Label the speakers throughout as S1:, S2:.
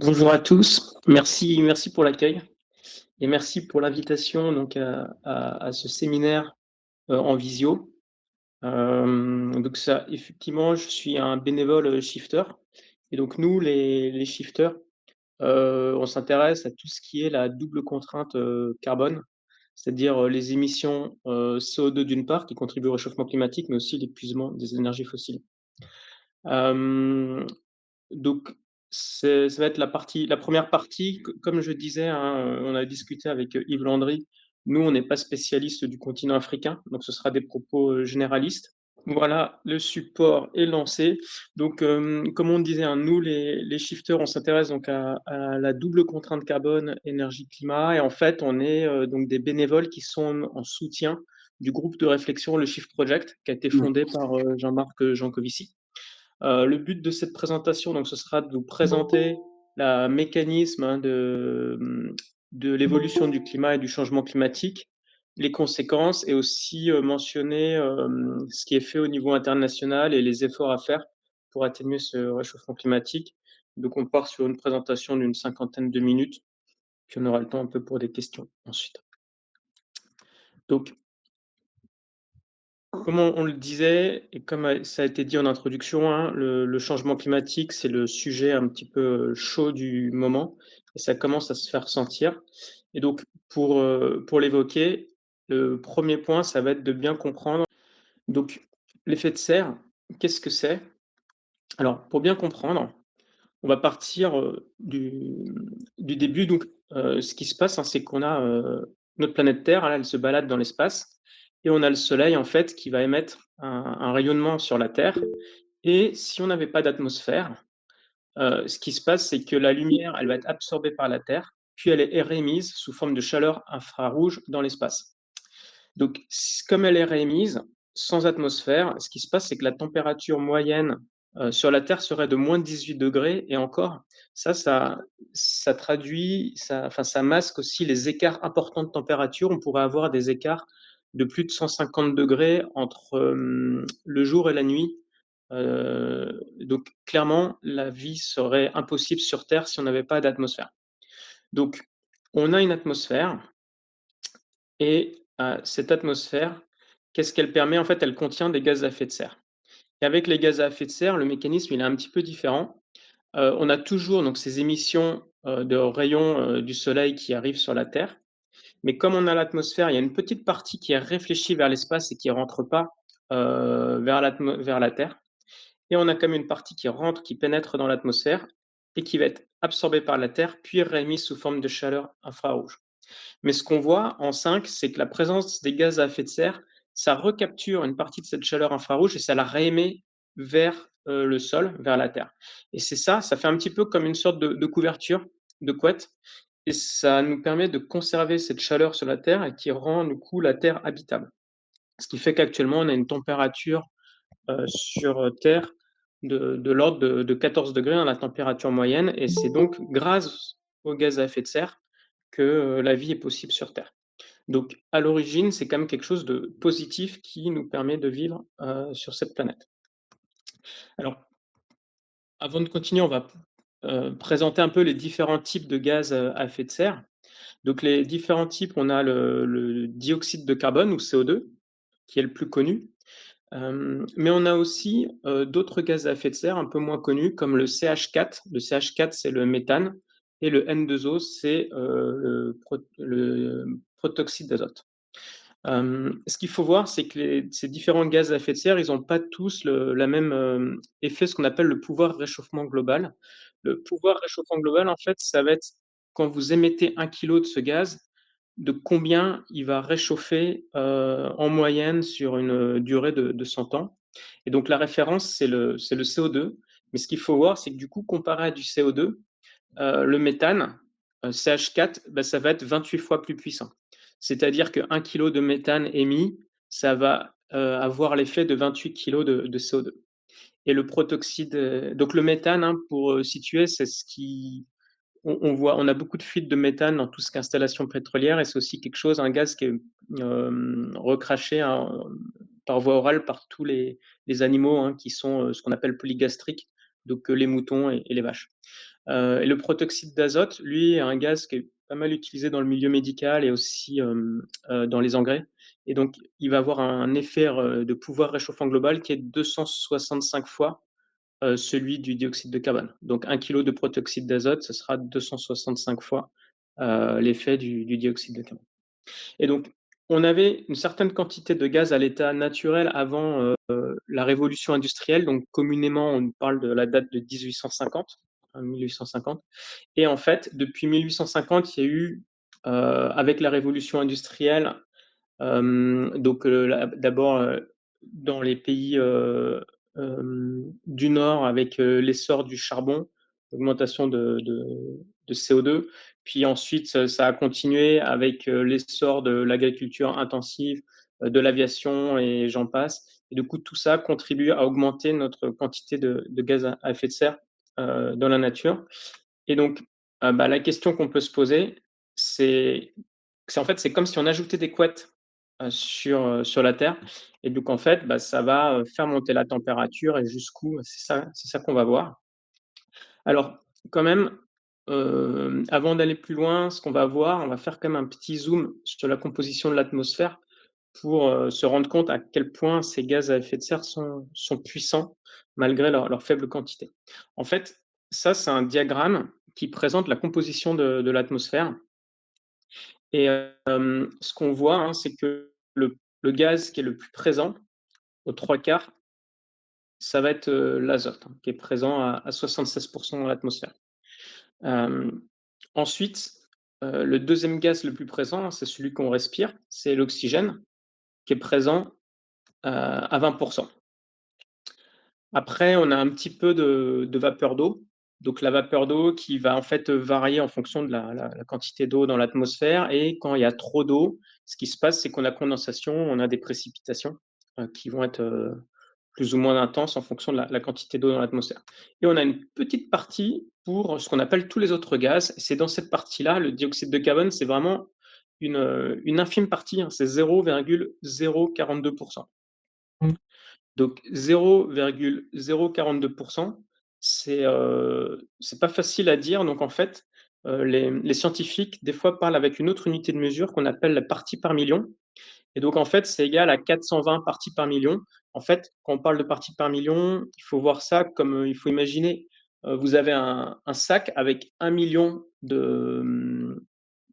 S1: Bonjour à tous, merci pour l'accueil et merci pour l'invitation donc à ce séminaire en visio. Donc ça, effectivement, je suis un bénévole shifter et donc nous, les shifters, on s'intéresse à tout ce qui est la double contrainte carbone, c'est-à-dire les émissions CO2 d'une part qui contribuent au réchauffement climatique, mais aussi l'épuisement des énergies fossiles. Euh, donc, ça va être la première partie. Comme je disais, hein, on a discuté avec Yves Landry. Nous, on n'est pas spécialiste du continent africain, donc ce sera des propos généralistes. Voilà, le support est lancé. Donc, comme on disait, hein, nous, les shifters, on s'intéresse donc à la double contrainte carbone, énergie-climat. Et en fait, on est donc des bénévoles qui sont en soutien du groupe de réflexion, le Shift Project, qui a été fondé par Jean-Marc Jancovici. Le but de cette présentation, donc, ce sera de vous présenter le mécanisme hein, de l'évolution du climat et du changement climatique, les conséquences et aussi mentionner ce qui est fait au niveau international et les efforts à faire pour atténuer ce réchauffement climatique. Donc on part sur une présentation d'une 50aine de minutes, puis on aura le temps un peu pour des questions ensuite. Donc comme on le disait, et comme ça a été dit en introduction, hein, le changement climatique, c'est le sujet un petit peu chaud du moment, et ça commence à se faire sentir. Et donc, pour l'évoquer, le premier point, ça va être de bien comprendre. Donc, l'effet de serre, qu'est-ce que c'est? Alors, pour bien comprendre, on va partir du début. Donc, ce qui se passe, hein, c'est qu'on a notre planète Terre, là, elle se balade dans l'espace, et on a le Soleil, en fait, qui va émettre un rayonnement sur la Terre. Et si on n'avait pas d'atmosphère, ce qui se passe, c'est que la lumière, elle va être absorbée par la Terre, puis elle est réémise sous forme de chaleur infrarouge dans l'espace. Donc, comme elle est réémise, sans atmosphère, ce qui se passe, c'est que la température moyenne sur la Terre serait de moins 18 degrés. Et encore, ça traduit, enfin, ça masque aussi les écarts importants de température. On pourrait avoir des écarts de plus de 150 degrés entre le jour et la nuit. Donc, clairement, la vie serait impossible sur Terre si on n'avait pas d'atmosphère. Donc, on a une atmosphère et cette atmosphère, qu'est-ce qu'elle permet? En fait, elle contient des gaz à effet de serre. Et avec les gaz à effet de serre, le mécanisme, il est un petit peu différent. On a toujours donc ces émissions de rayons du soleil qui arrivent sur la Terre. Mais comme on a l'atmosphère, il y a une petite partie qui est réfléchie vers l'espace et qui ne rentre pas vers la Terre. Et on a comme une partie qui rentre, qui pénètre dans l'atmosphère et qui va être absorbée par la Terre, puis réémise sous forme de chaleur infrarouge. Mais ce qu'on voit en 5, c'est que la présence des gaz à effet de serre, ça recapture une partie de cette chaleur infrarouge et ça la réémet vers le sol, vers la Terre. Et c'est ça, ça fait un petit peu comme une sorte de couverture, de couette, et ça nous permet de conserver cette chaleur sur la Terre et qui rend du coup la Terre habitable. Ce qui fait qu'actuellement, on a une température sur Terre de l'ordre de 14 degrés, hein, la température moyenne, et c'est donc grâce aux gaz à effet de serre que la vie est possible sur Terre. Donc, à l'origine, c'est quand même quelque chose de positif qui nous permet de vivre sur cette planète. Alors, avant de continuer, on va présenter un peu les différents types de gaz à effet de serre. Donc, les différents types, on a le dioxyde de carbone ou CO2, qui est le plus connu. Mais on a aussi d'autres gaz à effet de serre un peu moins connus, comme le CH4. Le CH4, c'est le méthane, et le N2O, c'est le protoxyde d'azote. Ce qu'il faut voir, c'est que ces différents gaz à effet de serre, ils n'ont pas tous la même effet, ce qu'on appelle le pouvoir réchauffement global. Le pouvoir réchauffement global, en fait, ça va être quand vous émettez 1 kilo de ce gaz, de combien il va réchauffer en moyenne sur une durée de 100 ans. Et donc la référence, c'est le CO2. Mais ce qu'il faut voir, c'est que du coup, comparé à du CO2, le méthane, CH4, bah, ça va être 28 fois plus puissant. C'est-à-dire que 1 kilo de méthane émis, ça va avoir l'effet de 28 kilos de CO2. Et le protoxyde, donc le méthane, hein, pour situer, c'est ce qui, on a beaucoup de fuites de méthane dans tout ce qui est installation pétrolière, et c'est aussi quelque chose, un gaz qui est recraché hein, par voie orale par tous les animaux hein, qui sont ce qu'on appelle polygastriques, donc les moutons et les vaches. Et le protoxyde d'azote, lui, est un gaz qui est pas mal utilisé dans le milieu médical et aussi dans les engrais. Et donc, il va avoir un effet de pouvoir réchauffant global qui est 265 fois celui du dioxyde de carbone. Donc, 1 kilo de protoxyde d'azote, ce sera 265 fois l'effet du dioxyde de carbone. Et donc, on avait une certaine quantité de gaz à l'état naturel avant la révolution industrielle. Donc, communément, on parle de la date de 1850, 1850. Et en fait, depuis 1850, il y a eu, avec la révolution industrielle, donc, d'abord, dans les pays du Nord, avec l'essor du charbon, l'augmentation de CO2. Puis ensuite, ça a continué avec l'essor de l'agriculture intensive, de l'aviation et j'en passe. Et du coup, tout ça contribue à augmenter notre quantité de gaz à effet de serre dans la nature. Et donc, la question qu'on peut se poser, c'est en fait, c'est comme si on ajoutait des couettes sur la Terre. Et donc en fait, ça va faire monter la température et jusqu'où, c'est ça qu'on va voir. Alors quand même, avant d'aller plus loin, ce qu'on va voir, on va faire quand même un petit zoom sur la composition de l'atmosphère pour se rendre compte à quel point ces gaz à effet de serre sont puissants malgré leur faible quantité. En fait, ça, c'est un diagramme qui présente la composition de l'atmosphère. Et ce qu'on voit, hein, c'est que le gaz qui est le plus présent, aux 3/4, ça va être l'azote, hein, qui est présent à 76% dans l'atmosphère. Ensuite, le deuxième gaz le plus présent, c'est celui qu'on respire, c'est l'oxygène, qui est présent à 20%. Après, on a un petit peu de vapeur d'eau. Donc la vapeur d'eau qui va en fait varier en fonction de la quantité d'eau dans l'atmosphère. Et quand il y a trop d'eau, ce qui se passe, c'est qu'on a condensation, on a des précipitations qui vont être plus ou moins intenses en fonction de la quantité d'eau dans l'atmosphère. Et on a une petite partie pour ce qu'on appelle tous les autres gaz. C'est dans cette partie-là, le dioxyde de carbone, c'est vraiment une infime partie, hein, c'est 0,042%. Donc 0,042%, c'est pas facile à dire. Donc en fait, les scientifiques, des fois, parlent avec une autre unité de mesure qu'on appelle la partie par million. Et donc en fait, c'est égal à 420 parties par million. En fait, quand on parle de parties par million, il faut voir ça comme, il faut imaginer, vous avez un sac avec 1 million de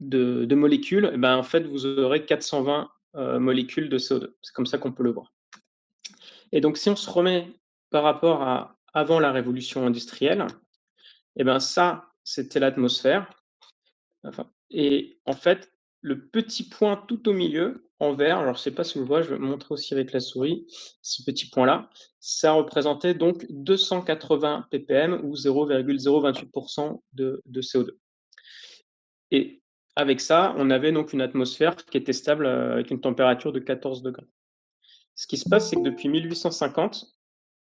S1: molécules. Et ben, en fait, vous aurez 420 molécules de CO2. C'est comme ça qu'on peut le voir. Et donc, si on se remet par rapport à avant la révolution industrielle, et ben ça, c'était l'atmosphère. Enfin, et en fait, le petit point tout au milieu, en vert, alors je ne sais pas si vous le voyez, je vais montrer aussi avec la souris, ce petit point-là, ça représentait donc 280 ppm ou 0,028% de CO2. Et avec ça, on avait donc une atmosphère qui était stable avec une température de 14 degrés. Ce qui se passe, c'est que depuis 1850,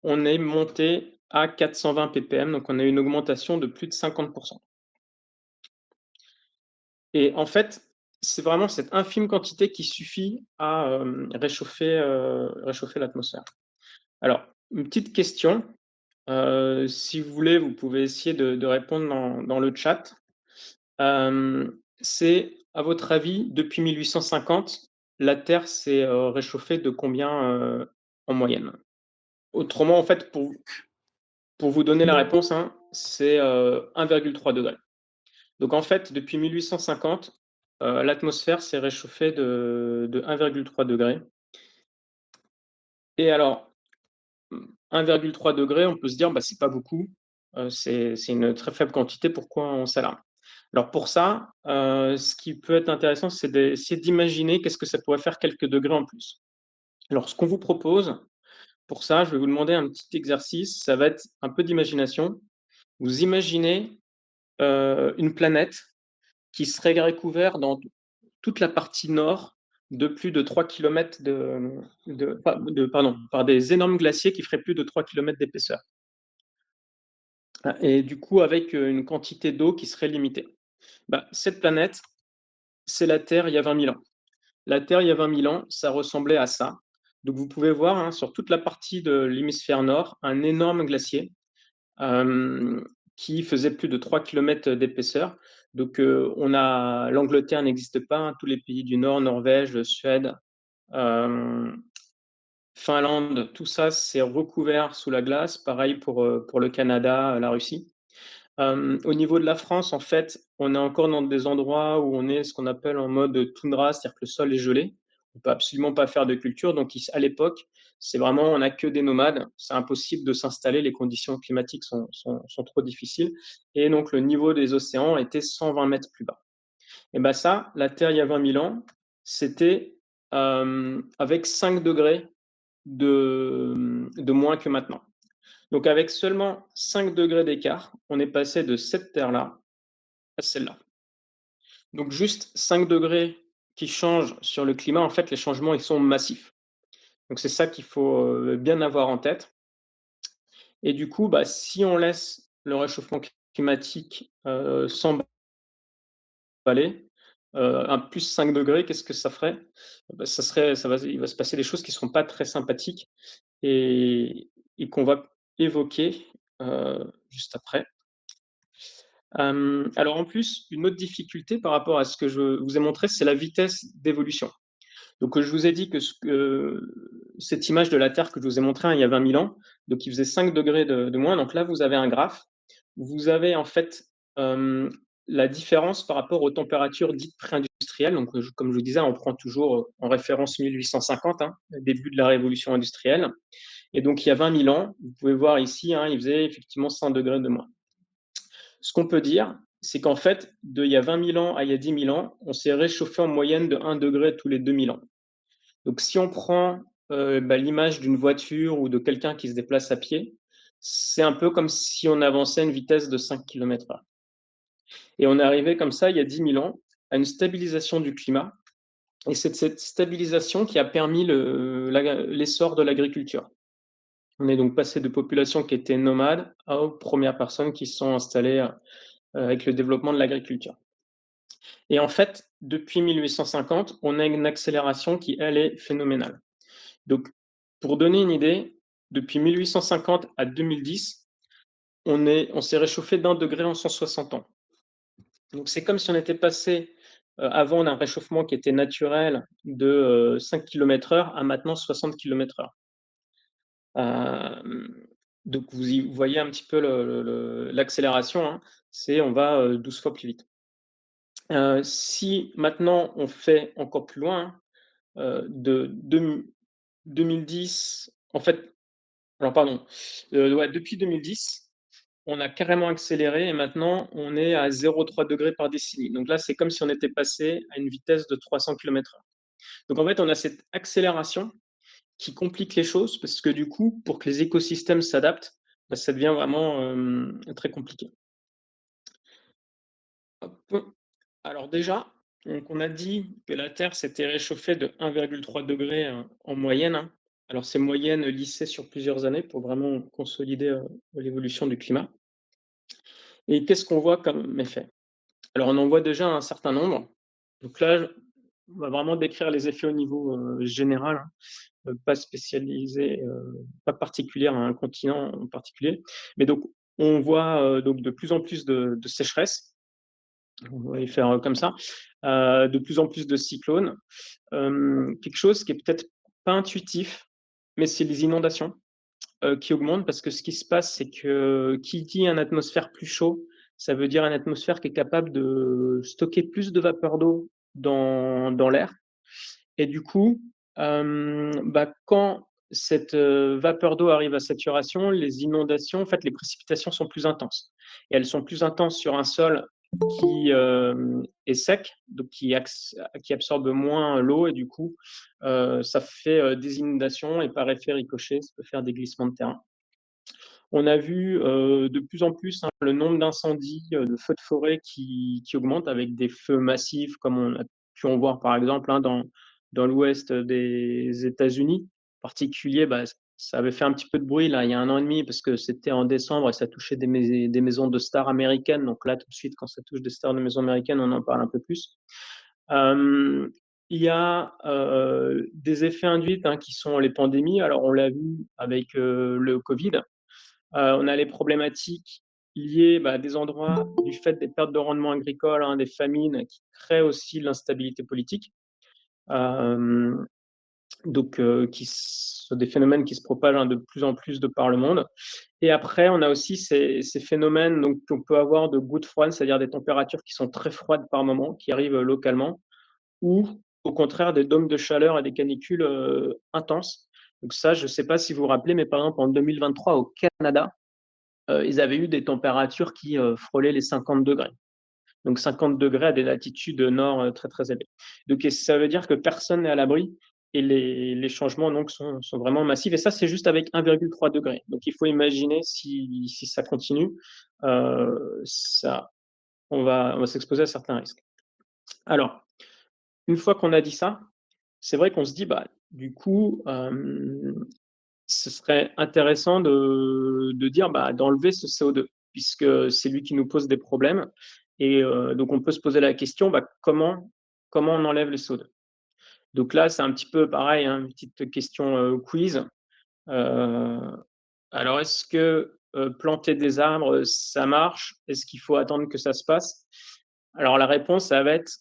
S1: on est monté à 420 ppm, donc on a eu une augmentation de plus de 50%. Et en fait, c'est vraiment cette infime quantité qui suffit à réchauffer l'atmosphère. Alors, une petite question, si vous voulez, vous pouvez essayer de répondre dans le chat. C'est, à votre avis, depuis 1850, la Terre s'est réchauffée de combien en moyenne? Autrement, en fait, pour vous donner la réponse, hein, c'est 1,3 degré. Donc en fait, depuis 1850, l'atmosphère s'est réchauffée de 1,3 degré. Et alors, 1,3 degré, on peut se dire, c'est pas beaucoup, c'est une très faible quantité, pourquoi on s'alarme? Alors pour ça, ce qui peut être intéressant, c'est d'essayer d'imaginer qu'est-ce que ça pourrait faire quelques degrés en plus. Alors ce qu'on vous propose, pour ça, je vais vous demander un petit exercice, ça va être un peu d'imagination. Vous imaginez une planète qui serait recouverte dans toute la partie nord de plus de 3 km par des énormes glaciers qui feraient plus de 3 km d'épaisseur. Et du coup, avec une quantité d'eau qui serait limitée. Cette planète, c'est la Terre il y a 20 000 ans. La Terre, il y a 20 000 ans, ça ressemblait à ça. Donc vous pouvez voir, hein, sur toute la partie de l'hémisphère nord, un énorme glacier qui faisait plus de 3 kilomètres d'épaisseur. Donc, l'Angleterre n'existe pas, hein, tous les pays du Nord, Norvège, Suède, euh, Finlande, tout ça, c'est recouvert sous la glace. Pareil pour le Canada, la Russie. Au niveau de la France, en fait, on est encore dans des endroits où on est ce qu'on appelle en mode toundra, c'est-à-dire que le sol est gelé. On peut absolument pas faire de culture. Donc, à l'époque, c'est vraiment, on n'a que des nomades. C'est impossible de s'installer. Les conditions climatiques sont trop difficiles. Et donc, le niveau des océans était 120 mètres plus bas. Et ben ça, la Terre, il y a 20 000 ans, c'était avec 5 degrés de moins que maintenant. Donc, avec seulement 5 degrés d'écart, on est passé de cette Terre-là à celle-là. Donc, juste 5 degrés qui changent sur le climat, en fait, les changements, ils sont massifs. Donc, c'est ça qu'il faut bien avoir en tête. Et du coup, bah, si on laisse le réchauffement climatique s'emballer, un plus 5 degrés, qu'est-ce que ça ferait? Bah, il va se passer des choses qui ne seront pas très sympathiques et, qu'on va évoquer juste après. Alors en plus, une autre difficulté par rapport à ce que je vous ai montré, c'est la vitesse d'évolution. Donc je vous ai dit que cette image de la Terre que je vous ai montrée, hein, il y a 20 000 ans, donc il faisait 5 degrés de moins. Donc là, vous avez un graphe. Vous avez en fait la différence par rapport aux températures dites pré-industrielles. Donc comme je vous disais, on prend toujours en référence 1850, hein, le début de la révolution industrielle. Et donc il y a 20 000 ans, vous pouvez voir ici, hein, il faisait effectivement 5 degrés de moins. Ce qu'on peut dire, c'est qu'en fait, il y a 20 000 ans à il y a 10 000 ans, on s'est réchauffé en moyenne de 1 degré tous les 2 000 ans. Donc, si on prend l'image d'une voiture ou de quelqu'un qui se déplace à pied, c'est un peu comme si on avançait à une vitesse de 5 km/h. Et on est arrivé comme ça, il y a 10 000 ans, à une stabilisation du climat. Et c'est cette stabilisation qui a permis l'essor de l'agriculture. On est donc passé de populations qui étaient nomades aux premières personnes qui se sont installées avec le développement de l'agriculture. Et en fait, depuis 1850, on a une accélération qui, elle, est phénoménale. Donc, pour donner une idée, depuis 1850 à 2010, on s'est réchauffé d'1 degré en 160 ans. Donc, c'est comme si on était passé avant d'un réchauffement qui était naturel de 5 km/h à maintenant 60 km/h. Donc, vous voyez un petit peu l'accélération, hein, on va 12 fois plus vite. Si maintenant on fait encore plus loin, de 2010, en fait, alors pardon, ouais, depuis 2010, on a carrément accéléré et maintenant on est à 0,3 degrés par décennie. Donc là, c'est comme si on était passé à une vitesse de 300 km/h. Donc en fait, on a cette accélération qui complique les choses parce que du coup, pour que les écosystèmes s'adaptent, bah, ça devient vraiment très compliqué. Hop. Alors déjà, donc on a dit que la Terre s'était réchauffée de 1,3 degré en moyenne, hein. Alors ces moyennes lissaient sur plusieurs années pour vraiment consolider l'évolution du climat. Et qu'est-ce qu'on voit comme effet? Alors on en voit déjà un certain nombre. Donc là, on va vraiment décrire les effets au niveau général, hein, pas spécialisé, pas particulier à un continent en particulier. Mais donc on voit donc de plus en plus de sécheresse. On va y faire comme ça. De plus en plus de cyclones. Quelque chose qui est peut-être pas intuitif, mais c'est les inondations qui augmentent parce que ce qui se passe, c'est que qui dit une atmosphère plus chaud, ça veut dire une atmosphère qui est capable de stocker plus de vapeur d'eau dans l'air. Et du coup, bah, quand cette vapeur d'eau arrive à saturation, les inondations, en fait, les précipitations sont plus intenses. Et elles sont plus intenses sur un sol qui est sec, donc qui absorbe moins l'eau, et du coup, ça fait des inondations, et par effet ricochet, ça peut faire des glissements de terrain. On a vu de plus en plus, hein, le nombre d'incendies, de feux de forêt qui augmente avec des feux massifs, comme on a pu en voir par exemple, hein, dans l'ouest des États-Unis. En particulier, bah, ça avait fait un petit peu de bruit là, il y a 1 an et demi, parce que c'était en décembre et ça touchait des maisons de stars américaines. Donc là, tout de suite, quand ça touche des stars de maisons américaines, on en parle un peu plus. Il y a des effets induits, hein, qui sont les pandémies. Alors on l'a vu avec le Covid. On a les problématiques liées, à des endroits du fait des pertes de rendement agricole, hein, des famines qui créent aussi l'instabilité politique. Hem, qui sont des phénomènes qui se propagent, hein, de plus en plus de par le monde. Et après, on a aussi ces phénomènes donc qu'on peut avoir de gouttes froides, c'est-à-dire des températures qui sont très froides par moment, qui arrivent, localement, ou au contraire des dômes de chaleur et des canicules, intenses. Donc ça, je ne sais pas si vous vous rappelez, mais par exemple en 2023 au Canada, ils avaient eu des températures qui, frôlaient les 50 degrés. Donc 50 degrés à des latitudes nord, très, très élevées. Donc et ça veut dire que personne n'est à l'abri et les changements donc sont vraiment massifs et ça, c'est juste avec 1,3 degré. Donc il faut imaginer si ça continue, ça on va s'exposer à certains risques. Alors, une fois qu'on a dit ça, c'est vrai qu'on se dit, du coup, ce serait intéressant de dire, d'enlever ce CO2 puisque c'est lui qui nous pose des problèmes et donc on peut se poser la question, comment on enlève le CO2? Donc là, c'est un petit peu pareil, hein, une petite question, quiz. Heu, alors est-ce que, planter des arbres, ça marche? Est-ce qu'il faut attendre que ça se passe? Alors la réponse, ça va être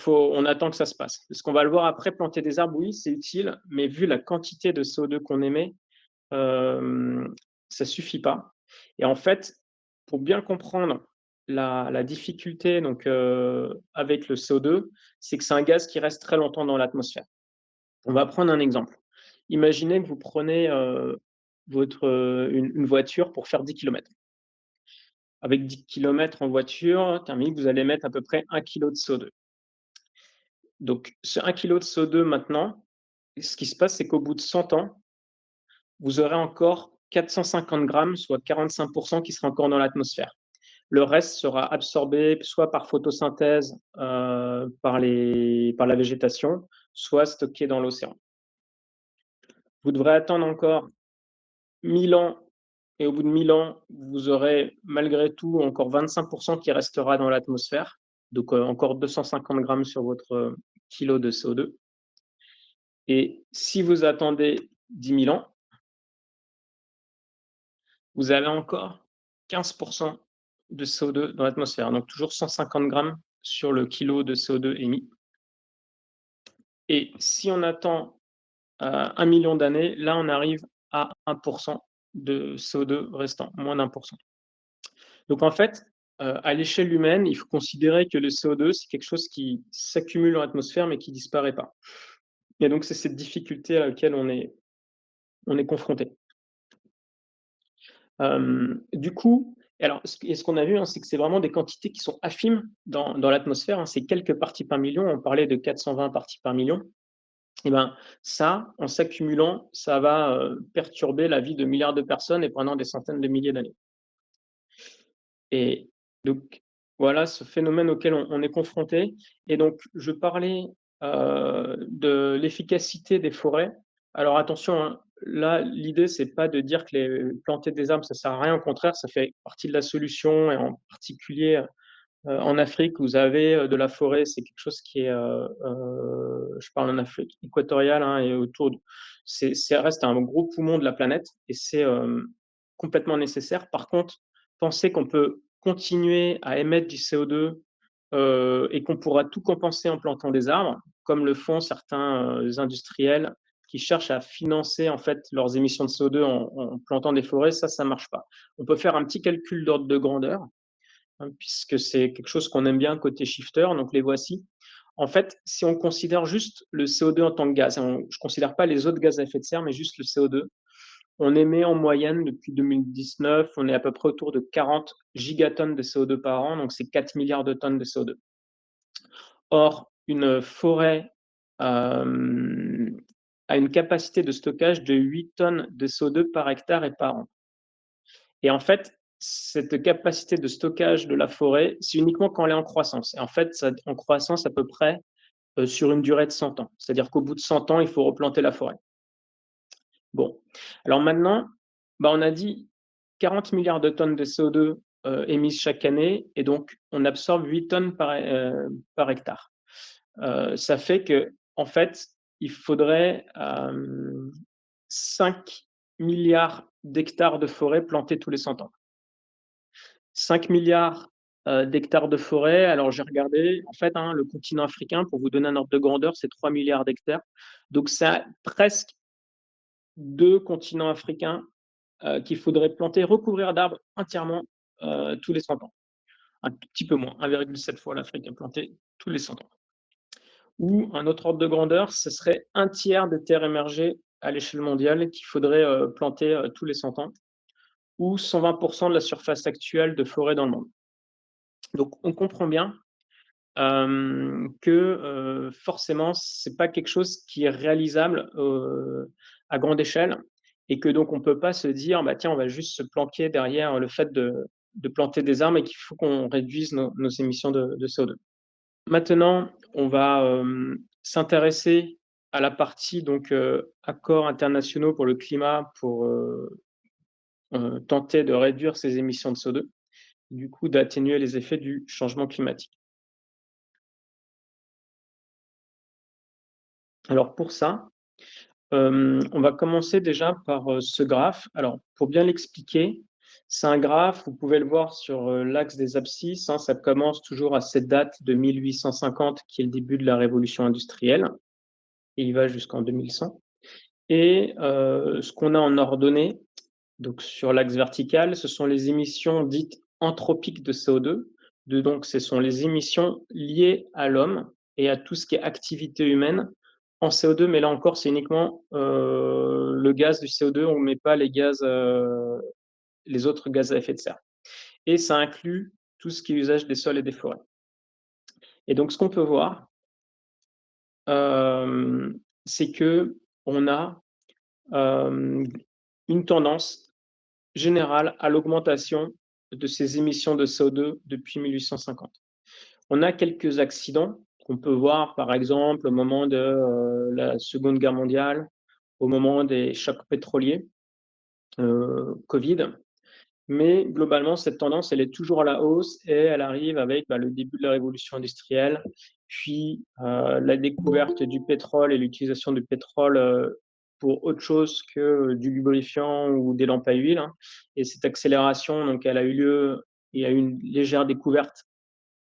S1: on attend que ça se passe. Parce qu'on va le voir après, planter des arbres, oui, c'est utile, mais vu la quantité de CO2 qu'on émet, Hem, ça suffit pas et en fait, pour bien comprendre la difficulté donc avec le CO2, c'est que c'est un gaz qui reste très longtemps dans l'atmosphère. On va prendre un exemple. Imaginez que vous prenez, une voiture pour faire 10 kilomètres. Avec 10 kilomètres en voiture thermique, vous allez mettre à peu près 1 kilo de CO2. Donc ce 1 kilo de CO2 maintenant, ce qui se passe, c'est qu'au bout de 100 ans, vous aurez encore 450 grammes, soit 45 qui sera encore dans l'atmosphère. Le reste sera absorbé soit par photosynthèse, par la végétation, soit stocké dans l'océan. Vous devrez attendre encore 1000 ans et au bout de 1000 ans, vous aurez malgré tout encore 25 qui restera dans l'atmosphère, donc encore 250 grammes sur votre, kilo de CO2 et si vous attendez 10 000 ans, vous avez encore 15 de CO2 dans l'atmosphère, donc toujours 150 grammes sur le kilo de CO2 émis. Et si on attend 1 million d'années, là, on arrive à 1 de CO2 restant, moins d'1. Donc en fait, à l'échelle humaine, il faut considérer que le CO2, c'est quelque chose qui s'accumule dans l'atmosphère, mais qui disparaît pas. Et donc c'est cette difficulté à laquelle on est confronté. Du coup, alors ce qu'on a vu, hein, c'est que c'est vraiment des quantités qui sont infimes dans l'atmosphère, hein, c'est quelques parties par million. On parlait de 420 parties par million. Et ben, ça, en s'accumulant, ça va, perturber la vie de milliards de personnes et pendant des centaines de milliers d'années. Et donc voilà ce phénomène auquel on est confronté et donc je parlais, de l'efficacité des forêts. Alors attention, hein, là, l'idée, c'est pas de dire que les planter des arbres, ça sert à rien, au contraire, ça fait partie de la solution et en particulier, en Afrique, vous avez, de la forêt, c'est quelque chose qui est, je parle en Afrique équatoriale, hein, et autour de ça reste un gros poumon de la planète et c'est, complètement nécessaire. Par contre, penser qu'on peut continuer à émettre du CO2, et qu'on pourra tout compenser en plantant des arbres, comme le font certains, industriels qui cherchent à financer, en fait, leurs émissions de CO2 en plantant des forêts, ça marche pas. On peut faire un petit calcul d'ordre de grandeur, hein, puisque c'est quelque chose qu'on aime bien côté shifter, donc les voici. En fait, si on considère juste le CO2 en tant que gaz, je ne considère pas les autres gaz à effet de serre, mais juste le CO2, on émet en moyenne depuis 2019, on est à peu près autour de 40 gigatonnes de CO2 par an, donc c'est 4 milliards de tonnes de CO2. Or, une forêt a une capacité de stockage de 8 tonnes de CO2 par hectare et par an. Et en fait, cette capacité de stockage de la forêt, c'est uniquement quand elle est en croissance. Et en fait, ça, en croissance à peu près sur une durée de 100 ans. C'est-à-dire qu'au bout de 100 ans, il faut replanter la forêt. Bon, alors maintenant, on a dit 40 milliards de tonnes de CO2 émises chaque année, et donc on absorbe 8 tonnes par hectare. Ça fait que, en fait, il faudrait 5 milliards d'hectares de forêt plantés tous les 100 ans. 5 000 000 d'hectares de forêt. Alors j'ai regardé, en fait, hein, le continent africain, pour vous donner un ordre de grandeur, c'est 3 000 000 000 d'hectares. Donc c'est presque 2 continents africains, qu'il faudrait planter, recouvrir d'arbres entièrement, tous les 100 ans. Un tout petit peu moins, 1,7 fois l'Afrique est plantée tous les 100 ans. Ou un autre ordre de grandeur, ce serait un tiers des terres émergées à l'échelle mondiale qu'il faudrait, planter, tous les 100 ans, ou 120 de la surface actuelle de forêt dans le monde. Donc on comprend bien, que, forcément, c'est pas quelque chose qui est réalisable, à grande échelle, et que donc on peut pas se dire: «Bah, tiens, on va juste se planquer derrière le fait de planter des arbres et qu'il faut qu'on réduise nos émissions de CO2». Maintenant, on va, s'intéresser à la partie donc, accords internationaux pour le climat pour, tenter de réduire ces émissions de CO2, du coup d'atténuer les effets du changement climatique. Alors pour ça, on va commencer déjà par, ce graphe. Alors pour bien l'expliquer, c'est un graphe, vous pouvez le voir sur, l'axe des abscisses, hein, ça commence toujours à cette date de 1850 qui est le début de la révolution industrielle et il va jusqu'en 2100. Et ce qu'on a en ordonnée, donc sur l'axe vertical, ce sont les émissions dites anthropiques de CO2. Donc ce sont les émissions liées à l'homme et à tout ce qui est activité humaine en CO2, mais là encore, c'est uniquement, le gaz du CO2, on ne met pas les autres gaz à effet de serre, et ça inclut tout ce qui est usage des sols et des forêts. Et donc ce qu'on peut voir, c'est qu'on a, hem, une tendance générale à l'augmentation de ces émissions de CO2 depuis 1850. On a quelques accidents qu'on peut voir, par exemple, au moment de, la Seconde Guerre mondiale, au moment des chocs pétroliers, Covid. Mais globalement, cette tendance, elle est toujours à la hausse et elle arrive avec, bah, le début de la révolution industrielle, puis, la découverte du pétrole et l'utilisation du pétrole, pour autre chose que du lubrifiant ou des lampes à huile, hein. Et cette accélération, donc elle a eu lieu, il y a eu une légère découverte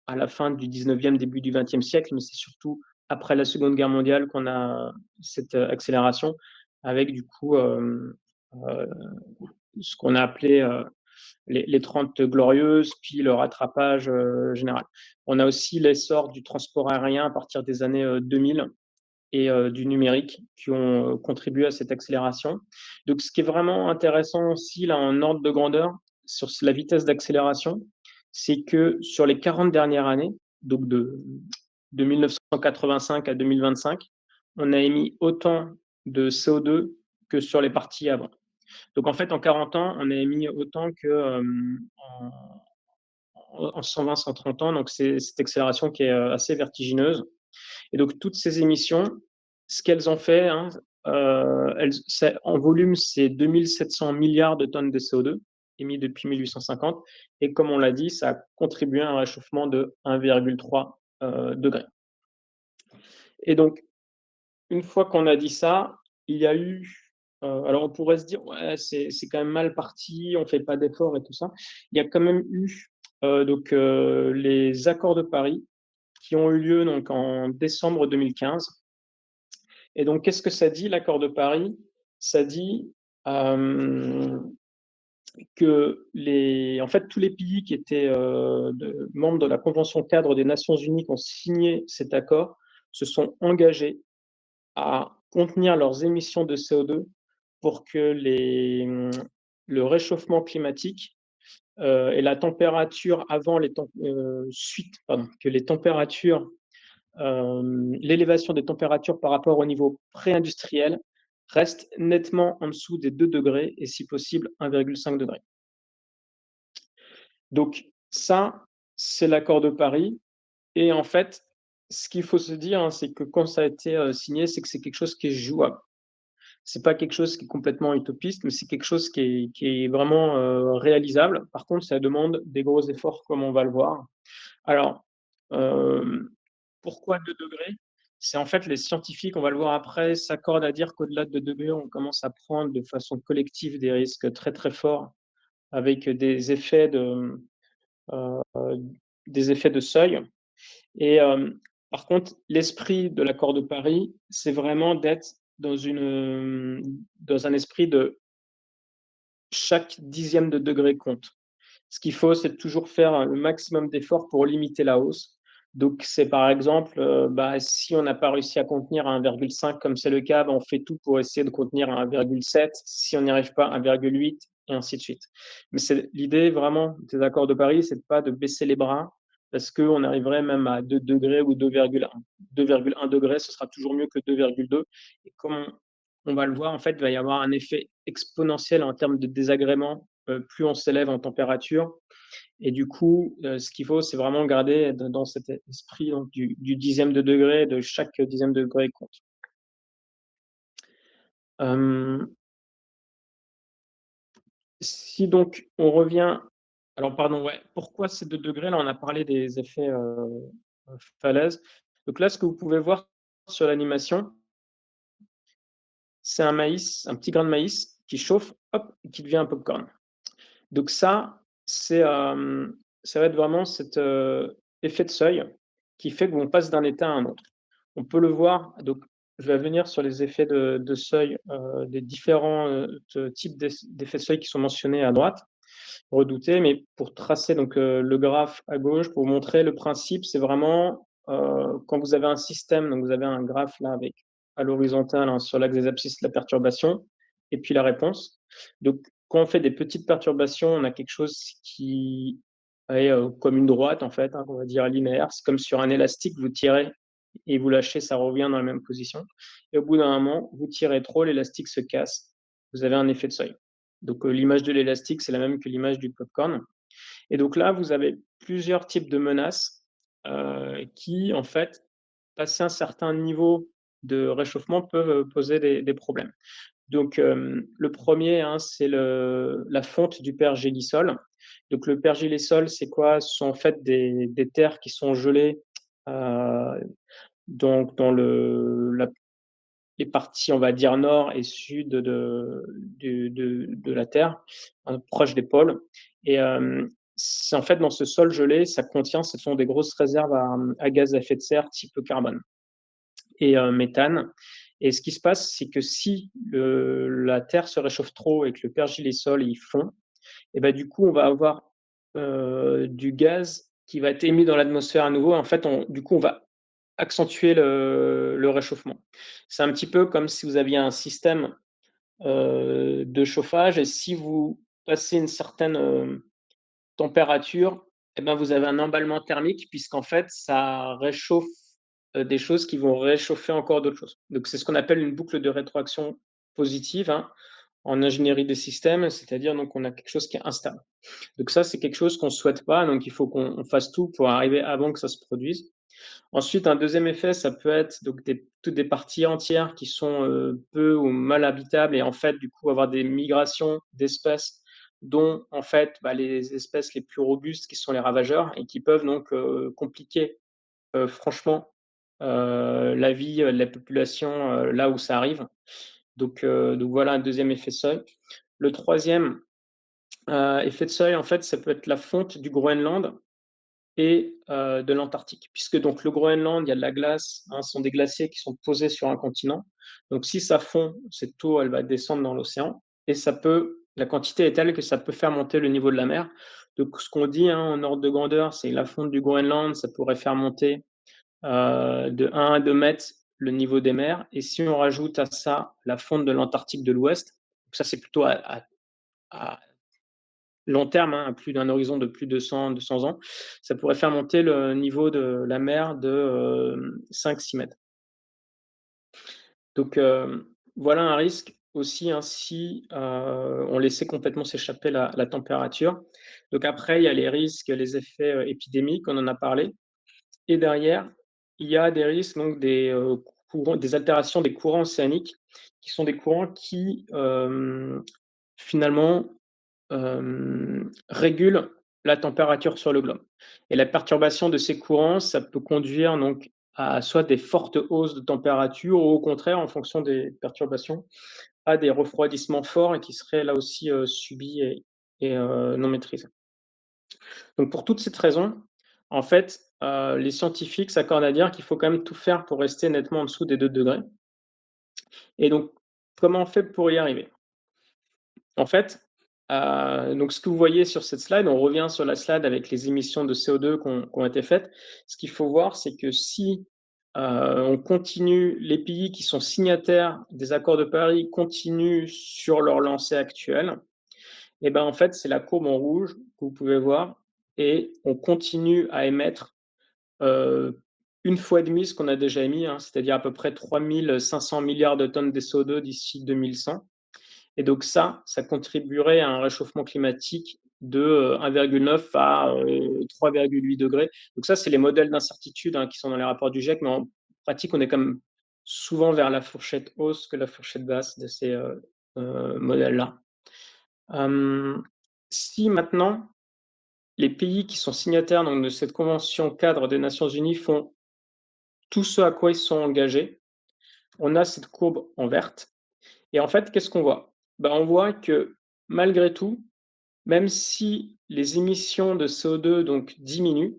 S1: à la fin du 19e, début du 20e siècle, mais c'est surtout après la Seconde Guerre mondiale qu'on a cette, accélération avec du coup, heu, ce qu'on a appelé, les 30 glorieuses, puis le rattrapage, général. On a aussi l'essor du transport aérien à partir des années, 2000 et du numérique qui ont, contribué à cette accélération. Donc ce qui est vraiment intéressant aussi là en ordre de grandeur sur la vitesse d'accélération, c'est que sur les 40 dernières années, donc de 1985 à 2025, on a émis autant de CO2 que sur les parties avant. Donc en fait, en 40 ans, on a émis autant que, en 120-130 ans, donc c'est cette accélération qui est, assez vertigineuse. Et donc toutes ces émissions, ce qu'elles ont fait, hein, en volume, c'est 2 700 milliards de tonnes de CO2 émis depuis 1850, et comme on l'a dit, ça a contribué à un réchauffement de 1,3 degré. Et donc une fois qu'on a dit ça, il y a eu, alors on pourrait se dire: «Ouais, c'est quand même mal parti, on fait pas d'efforts et tout ça». Il y a quand même eu, donc les accords de Paris qui ont eu lieu donc en décembre 2015. Et donc qu'est-ce que ça dit l'accord de Paris? Ça dit, hem, que en fait, tous les pays qui étaient, membres de la convention cadre des Nations unies qui ont signé cet accord se sont engagés à contenir leurs émissions de CO2 pour que le réchauffement climatique, et la température avant suite pardon, que les températures, l'élévation des températures par rapport au niveau pré-industriel reste nettement en dessous des 2 degrés et si possible 1,5 degré. Donc ça, c'est l'accord de Paris. Et en fait, ce qu'il faut se dire, hein, c'est que quand ça a été, signé, c'est que c'est quelque chose qui est jouable. C'est pas quelque chose qui est complètement utopiste, mais c'est quelque chose qui est vraiment, réalisable. Par contre, ça demande des gros efforts comme on va le voir. Alors, hem, pourquoi 2 degrés? C'est en fait les scientifiques, on va le voir après, s'accordent à dire qu'au-delà de 2 degrés, on commence à prendre de façon collective des risques très, très forts avec des effets heu, des effets de seuil et par contre, l'esprit de l'accord de Paris, c'est vraiment d'être dans un esprit de chaque dixième de degré compte. Ce qu'il faut, c'est de toujours faire le maximum d'efforts pour limiter la hausse. Donc c'est par exemple, si on n'a pas réussi à contenir à 1,5 comme c'est le cas, on fait tout pour essayer de contenir à 1,7. Si on n'y arrive pas, 1,8 et ainsi de suite. Mais c'est l'idée vraiment des accords de Paris, c'est pas de baisser les bras parce qu'on arriverait même à 2 degrés ou 2,1. 2,1 degrés, ce sera toujours mieux que 2,2 et comme on va le voir, en fait, il va y avoir un effet exponentiel en termes de désagrément, plus on s'élève en température et du coup, ce qu'il faut, c'est vraiment garder dans cet esprit donc du dixième de degré, de chaque dixième de degré compte. Hem, Si donc on revient alors pardon, ouais, pourquoi ces 2 degrés? Là, on a parlé des effets, falaise. Donc là, ce que vous pouvez voir sur l'animation, c'est un maïs, un petit grain de maïs qui chauffe, hop, et qui devient un pop-corn. Donc ça, ça va être vraiment cet, effet de seuil qui fait qu'on passe d'un état à un autre. On peut le voir, donc je vais venir sur les effets de seuil, des différents, types d'effets de seuil qui sont mentionnés à droite, redoutés, mais pour tracer donc, le graphe à gauche, pour vous montrer le principe, c'est vraiment, quand vous avez un système, donc vous avez un graphe là avec à l'horizontale, hein, sur l'axe des abscisses, la perturbation et puis la réponse. Donc quand on fait des petites perturbations, on a quelque chose qui est, comme une droite en fait, hein, on va dire linéaire. C'est comme sur un élastique, vous tirez et vous lâchez, ça revient dans la même position et au bout d'un moment, vous tirez trop, l'élastique se casse, vous avez un effet de seuil. Donc, l'image de l'élastique, c'est la même que l'image du popcorn et donc là, vous avez plusieurs types de menaces, qui en fait, passé un certain niveau de réchauffement, peuvent, poser des problèmes. Donc, le premier, hein, c'est la fonte du pergélisol. Donc le pergélisol, c'est quoi? Ce sont en fait des terres qui sont gelées, heu, donc dans les parties, on va dire, nord et sud de la Terre, proche des pôles et c'est en fait dans ce sol gelé, ça contient ce sont des grosses réserves à gaz à effet de serre type carbone et méthane et ce qui se passe, c'est que si la Terre se réchauffe trop et que le pergélisol, il fond et bah, du coup, on va avoir, du gaz qui va être émis dans l'atmosphère à nouveau. En fait, du coup, on va accentuer le réchauffement. C'est un petit peu comme si vous aviez un système, de chauffage et si vous passez une certaine, température et ben, vous avez un emballement thermique puisqu'en fait, ça réchauffe, des choses qui vont réchauffer encore d'autres choses. Donc c'est ce qu'on appelle une boucle de rétroaction positive, hein, en ingénierie des systèmes, c'est-à-dire donc on a quelque chose qui est instable. Donc ça, c'est quelque chose qu'on ne souhaite pas, donc il faut qu'on fasse tout pour arriver avant que ça se produise. Ensuite, un deuxième effet, ça peut être donc toutes des parties entières qui sont, peu ou mal habitables et en fait, du coup, avoir des migrations d'espèces dont en fait, les espèces les plus robustes qui sont les ravageurs et qui peuvent donc, compliquer, franchement, la vie, de la population, là où ça arrive. Donc voilà un deuxième effet de seuil. Le troisième effet de seuil, en fait, ça peut être la fonte du Groenland et de l'Antarctique. Puisque donc le Groenland, il y a de la glace, hein, ce sont des glaciers qui sont posés sur un continent. Donc si ça fond, cette eau, elle va descendre dans l'océan et la quantité est telle que ça peut faire monter le niveau de la mer. Donc ce qu'on dit, hein, en ordre de grandeur, c'est la fonte du Groenland, ça pourrait faire monter, de 1 à 2 mètres le niveau des mers et si on rajoute à ça la fonte de l'Antarctique de l'Ouest, donc ça c'est plutôt à long terme, hein, à plus d'un horizon de plus de 200 ans, ça pourrait faire monter le niveau de la mer de 5-6 mètres. Donc, voilà un risque aussi, hein, si on laissait complètement s'échapper la température. Donc après, il y a les risques, les effets épidémiques, on en a parlé. Et derrière, il y a des risques, donc des altérations des courants océaniques, qui sont des courants qui finalement régule la température sur le globe et la perturbation de ces courants, ça peut conduire donc à soit des fortes hausses de température ou au contraire, en fonction des perturbations, à des refroidissements forts et qui seraient là aussi, subis et non maîtrisés. Donc pour toutes ces raisons, en fait, les scientifiques s'accordent à dire qu'il faut quand même tout faire pour rester nettement en dessous des 2 degrés. Et donc, comment on fait pour y arriver? En fait, donc ce que vous voyez sur cette slide, on revient sur la slide avec les émissions de CO2 qui ont été faites. Ce qu'il faut voir, c'est que si, on continue les pays qui sont signataires des accords de Paris continuent sur leur lancée actuelle, et ben, en fait, c'est la courbe en rouge que vous pouvez voir et on continue à émettre, heu, 1 fois et demie ce qu'on a déjà émis, hein, c'est-à-dire à peu près 3 500 milliards de tonnes de CO2 d'ici 2100. Et donc ça contribuerait à un réchauffement climatique de, 1,9 à, 3,8 degrés. Donc ça, c'est les modèles d'incertitude, hein, qui sont dans les rapports du GIEC, mais en pratique, on est quand même souvent vers la fourchette hausse que la fourchette basse de ces, modèles-là. Hem, Si maintenant les pays qui sont signataires donc de cette convention cadre des Nations unies font tout ce à quoi ils se sont engagés, on a cette courbe en verte et en fait, qu'est-ce qu'on voit? Ben, on voit que malgré tout, même si les émissions de CO2 donc diminuent,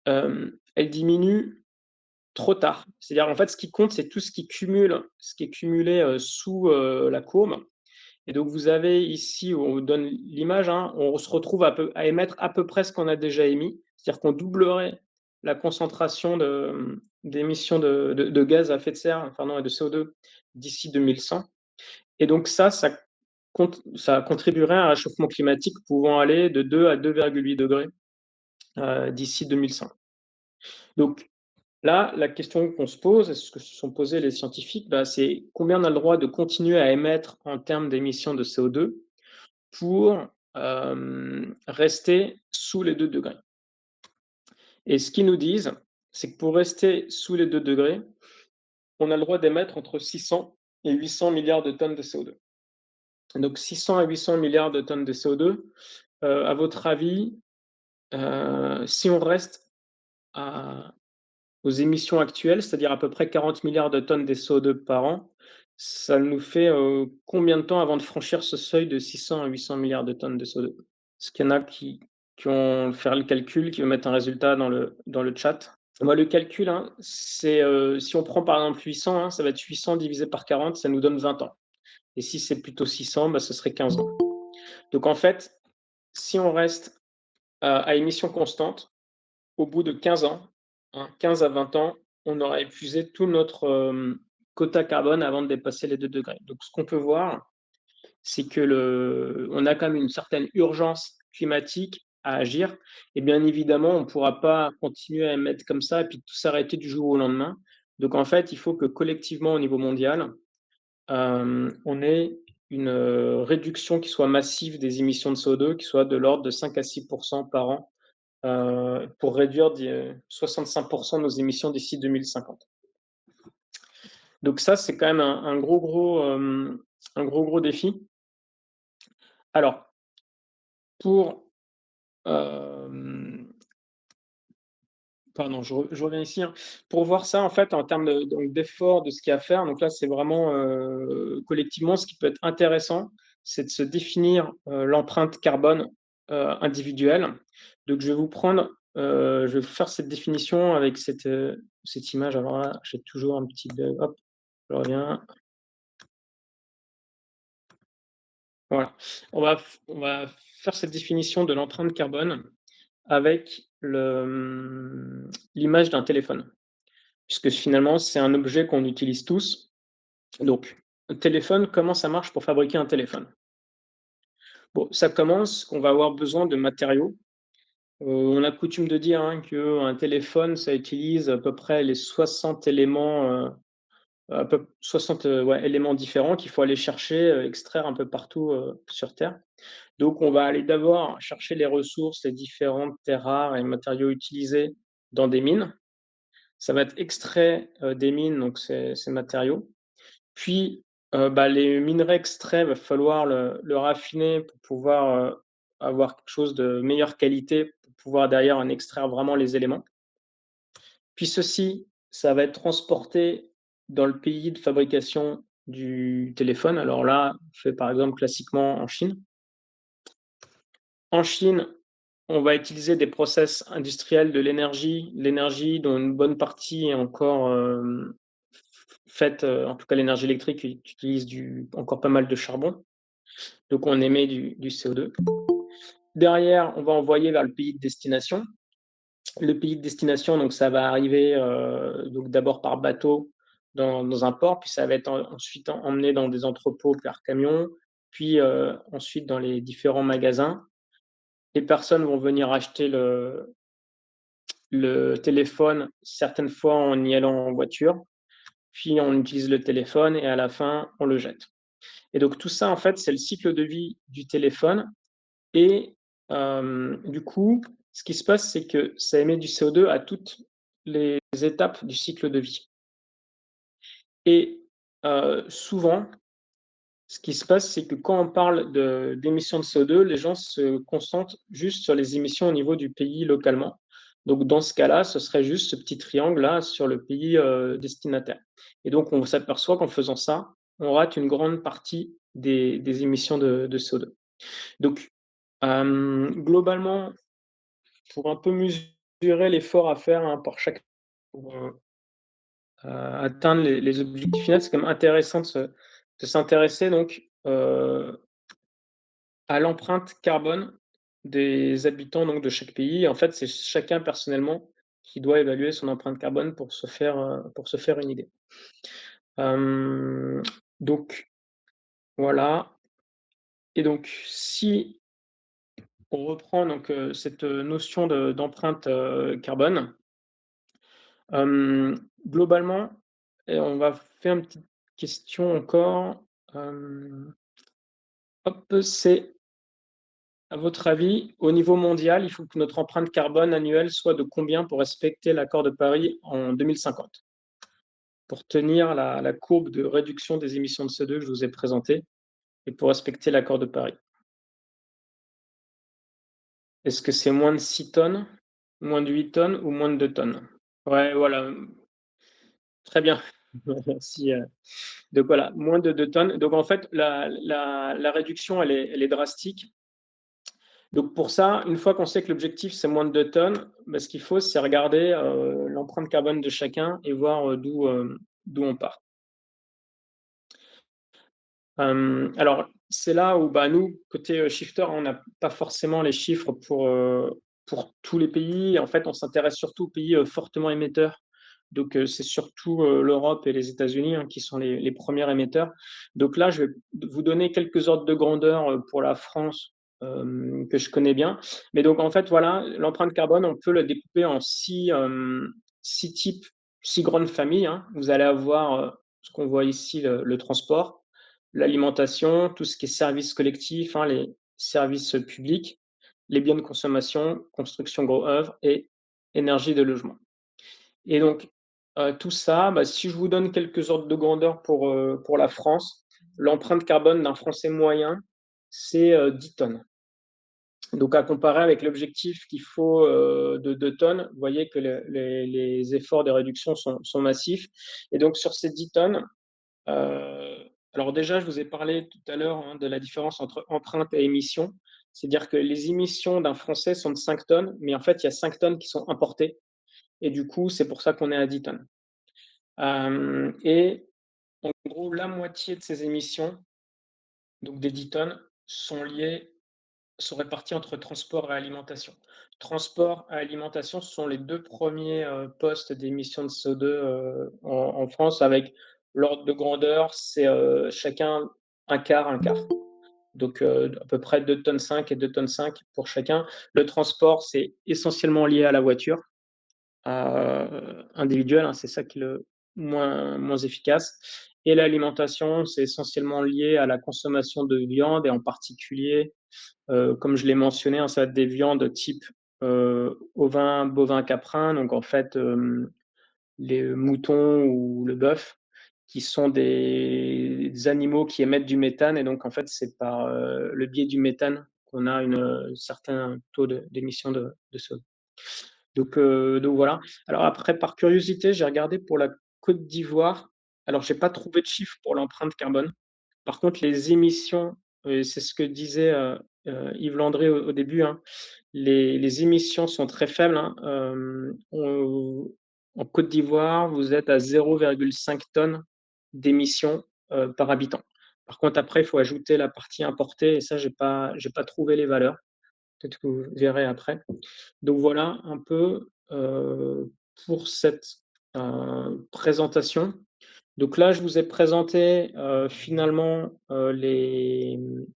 S1: elles diminuent trop tard. C'est-à-dire, en fait, ce qui compte, c'est tout ce qui est cumulé, sous, la courbe et donc vous avez ici, où on vous donne l'image, hein, on se retrouve à émettre à peu près ce qu'on a déjà émis. C'est-à-dire qu'on doublerait la concentration d'émissions de gaz à effet de serre, pardon et de CO2 d'ici 2100 et donc ça contribuerait à un réchauffement climatique pouvant aller de 2 à 2,8 degrés d'ici 2100. Donc là, la question qu'on se pose, et ce que se sont posés les scientifiques, bah, c'est combien on a le droit de continuer à émettre en termes d'émissions de CO2 pour rester sous les 2 degrés. Et ce qu'ils nous disent, c'est que pour rester sous les 2 degrés, on a le droit d'émettre entre 600 et 800 milliards de tonnes de CO2. Donc 600 à 800 milliards de tonnes de CO2, à votre avis, si on reste à aux émissions actuelles, c'est-à-dire à peu près 40 milliards de tonnes de CO2 par an, ça nous fait, combien de temps avant de franchir ce seuil de 600 à 800 milliards de tonnes de CO2? Est-ce qu'il y en a qui vont faire le calcul, qui vont mettre un résultat dans le chat? Moi, le calcul, hein, c'est, si on prend par exemple 800, hein, ça va être 800 divisé par 40, ça nous donne 20 ans. Et si c'est plutôt 600, bah, ce serait 15 ans. Donc en fait, si on reste à émission constante, au bout de 15 ans, hein, 15 à 20 ans, on aura épuisé tout notre, quota carbone avant de dépasser les 2 degrés. Donc ce qu'on peut voir, c'est que on a quand même une certaine urgence climatique à agir et bien évidemment, on ne pourra pas continuer à émettre comme ça et puis tout s'arrêter du jour au lendemain. Donc en fait, il faut que collectivement au niveau mondial, on ait une, réduction qui soit massive des émissions de CO2, qui soit de l'ordre de 5 à 6 par an, pour réduire 65 de nos émissions d'ici 2050. Donc ça, c'est quand même un gros, gros, un gros, gros défi. Alors pour, hem, pardon, je reviens ici, hein. Pour voir ça, en fait, en termes d'efforts, de ce qu'il y a à faire, donc là, c'est vraiment, collectivement, ce qui peut être intéressant, c'est de se définir, l'empreinte carbone, individuelle. Donc je vais vous faire cette définition avec cette image. Alors là, j'ai toujours un petit bug. Hop, je reviens. Voilà. On va faire cette définition de l'empreinte carbone avec l'image d'un téléphone. Puisque finalement, c'est un objet qu'on utilise tous. Donc, un téléphone, comment ça marche pour fabriquer un téléphone? Bon, ça commence qu'on va avoir besoin de matériaux. On a coutume de dire, hein, qu'un téléphone, ça utilise à peu près les 60 éléments, à peu 60, ouais, éléments différents qu'il faut aller chercher, extraire un peu partout, sur terre. Donc on va aller d'abord chercher les ressources, les différentes terres rares et matériaux utilisés dans des mines. Ça va être extrait, des mines, donc ces matériaux. Puis, bah, les minerais extraits, va falloir le raffiner pour pouvoir, avoir quelque chose de meilleure qualité, pour pouvoir derrière en extraire vraiment les éléments. Puis ceci, ça va être transporté dans le pays de fabrication du téléphone. Alors là, on fait par exemple classiquement en Chine. En Chine, on va utiliser des process industriels de l'énergie dont une bonne partie est encore, faite, en tout cas l'énergie électrique utilise encore pas mal de charbon, donc on émet du CO2. Derrière, on va envoyer vers le pays de destination. Le pays de destination, donc ça va arriver, donc d'abord par bateau dans un port, puis ça va être ensuite emmené dans des entrepôts par camion, puis, ensuite dans les différents magasins. Les personnes vont venir acheter le téléphone, certaines fois en y allant en voiture, puis on utilise le téléphone et à la fin, on le jette. Et donc tout ça, en fait, c'est le cycle de vie du téléphone et du coup, ce qui se passe, c'est que ça émet du CO2 à toutes les étapes du cycle de vie. Et souvent, ce qui se passe, c'est que quand on parle d'émissions de CO2, les gens se concentrent juste sur les émissions au niveau du pays localement. Donc dans ce cas-là, ce serait juste ce petit triangle-là sur le pays destinataire. Et donc on s'aperçoit qu'en faisant ça, on rate une grande partie des émissions de CO2. Donc globalement, pour un peu mesurer l'effort à faire hein, par chaque pour atteindre les objectifs finaux, c'est quand même intéressant de s'intéresser donc à l'empreinte carbone des habitants donc de chaque pays. En fait, c'est chacun personnellement qui doit évaluer son empreinte carbone pour se faire une idée. Hem, donc voilà et donc si on reprend donc cette notion d'empreinte, carbone, globalement et on va faire une petite question encore, hop, c'est à votre avis, au niveau mondial, il faut que notre empreinte carbone annuelle soit de combien pour respecter l'accord de Paris en 2050? Pour tenir la courbe de réduction des émissions de CO2 que je vous ai présentée et pour respecter l'accord de Paris. Est-ce que c'est moins de 6 tonnes, moins de 8 tonnes ou moins de 2 tonnes? Ouais, voilà, très bien. Merci, donc voilà, moins de 2 tonnes. Donc en fait, la réduction, elle est drastique. Donc pour ça, une fois qu'on sait que l'objectif, c'est moins de 2 tonnes, bah, ce qu'il faut, c'est regarder, l'empreinte carbone de chacun et voir, d'où on part. Alors, c'est là où, bah, nous, côté, shifter, on n'a pas forcément les chiffres pour tous les pays. En fait, on s'intéresse surtout aux pays, fortement émetteurs. Donc, c'est surtout, l'Europe et les États-Unis, hein, qui sont les premiers émetteurs. Donc là, je vais vous donner quelques ordres de grandeur, pour la France, que je connais bien. Mais donc en fait, voilà, l'empreinte carbone, on peut la découper en 6 types, 6 grandes familles, hein. Vous allez avoir, ce qu'on voit ici, le transport, l'alimentation, tout ce qui est services collectifs, hein, les services publics, les biens de consommation, construction gros œuvre et énergie de logement. Et donc, tout ça, bah, si je vous donne quelques ordres de grandeur pour la France, l'empreinte carbone d'un Français moyen, c'est 10 tonnes. Donc, à comparer avec l'objectif qu'il faut de 2 tonnes, vous voyez que les efforts de réduction sont massifs. Et donc, sur ces 10 tonnes, Heu, alors déjà, je vous ai parlé tout à l'heure, hein, de la différence entre empreinte et émission. C'est-à-dire que les émissions d'un Français sont de 5 tonnes, mais en fait, il y a 5 tonnes qui sont importées et du coup, c'est pour ça qu'on est à 10 tonnes. Et en gros, la moitié de ces émissions, donc des 10 tonnes, sont réparties entre transport et alimentation. Transport et alimentation sont les 2 premiers postes d'émissions de CO2, en France avec l'ordre de grandeur, c'est, chacun un quart, un quart. Donc, à peu près 2,5 tonnes et 2,5 tonnes pour chacun. Le transport, c'est essentiellement lié à la voiture, individuelle, hein, c'est ça qui est le moins efficace et l'alimentation, c'est essentiellement lié à la consommation de viande et en particulier, comme je l'ai mentionné, hein, ça va être des viandes type, ovin, bovin, caprin, donc en fait, les moutons ou le bœuf qui sont des animaux qui émettent du méthane et donc en fait, c'est par, le biais du méthane qu'on a certain taux d'émission de CO2. Donc voilà. Alors après, par curiosité, j'ai regardé pour la Côte d'Ivoire. Alors j'ai pas trouvé de chiffre pour l'empreinte carbone. Par contre, les émissions, c'est ce que disait, Yves Landry au début, hein, les émissions sont très faibles, hein. En Côte d'Ivoire, vous êtes à 0,5 tonnes d'émissions, par habitant. Par contre, après, il faut ajouter la partie importée et ça, j'ai pas trouvé les valeurs. Peut-être que vous verrez après. Donc voilà un peu, pour cette, présentation. Donc là, je vous ai présenté, finalement, le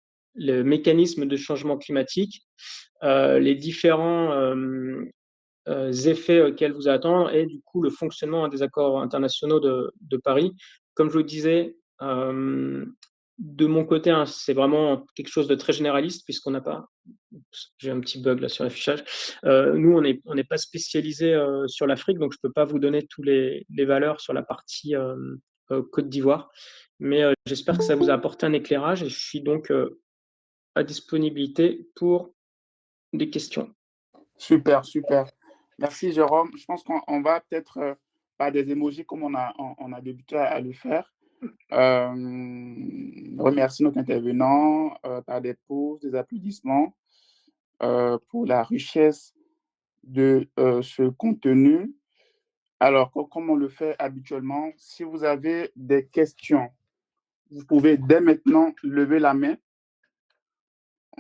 S1: mécanisme de changement climatique, les différents, effets auxquels vous attendre et du coup le fonctionnement des accords internationaux de Paris. Comme je le disais, de mon côté, hein, c'est vraiment quelque chose de très généraliste puisqu'on n'a pas. J'ai un petit bug là sur l'affichage. Nous, on n'est pas spécialisé sur l'Afrique, donc je ne peux pas vous donner tous les valeurs sur la partie Côte d'Ivoire. Mais j'espère que ça vous a apporté un éclairage et je suis donc à disponibilité pour des questions.
S2: Super, super. Merci, Jérôme. Je pense qu'on va peut-être, par des émojis, comme on a débuté à le faire, euh, remercier notre intervenant par des pauses, des applaudissements pour la richesse de ce contenu. Alors, comme on le fait habituellement, si vous avez des questions, vous pouvez dès maintenant lever la main.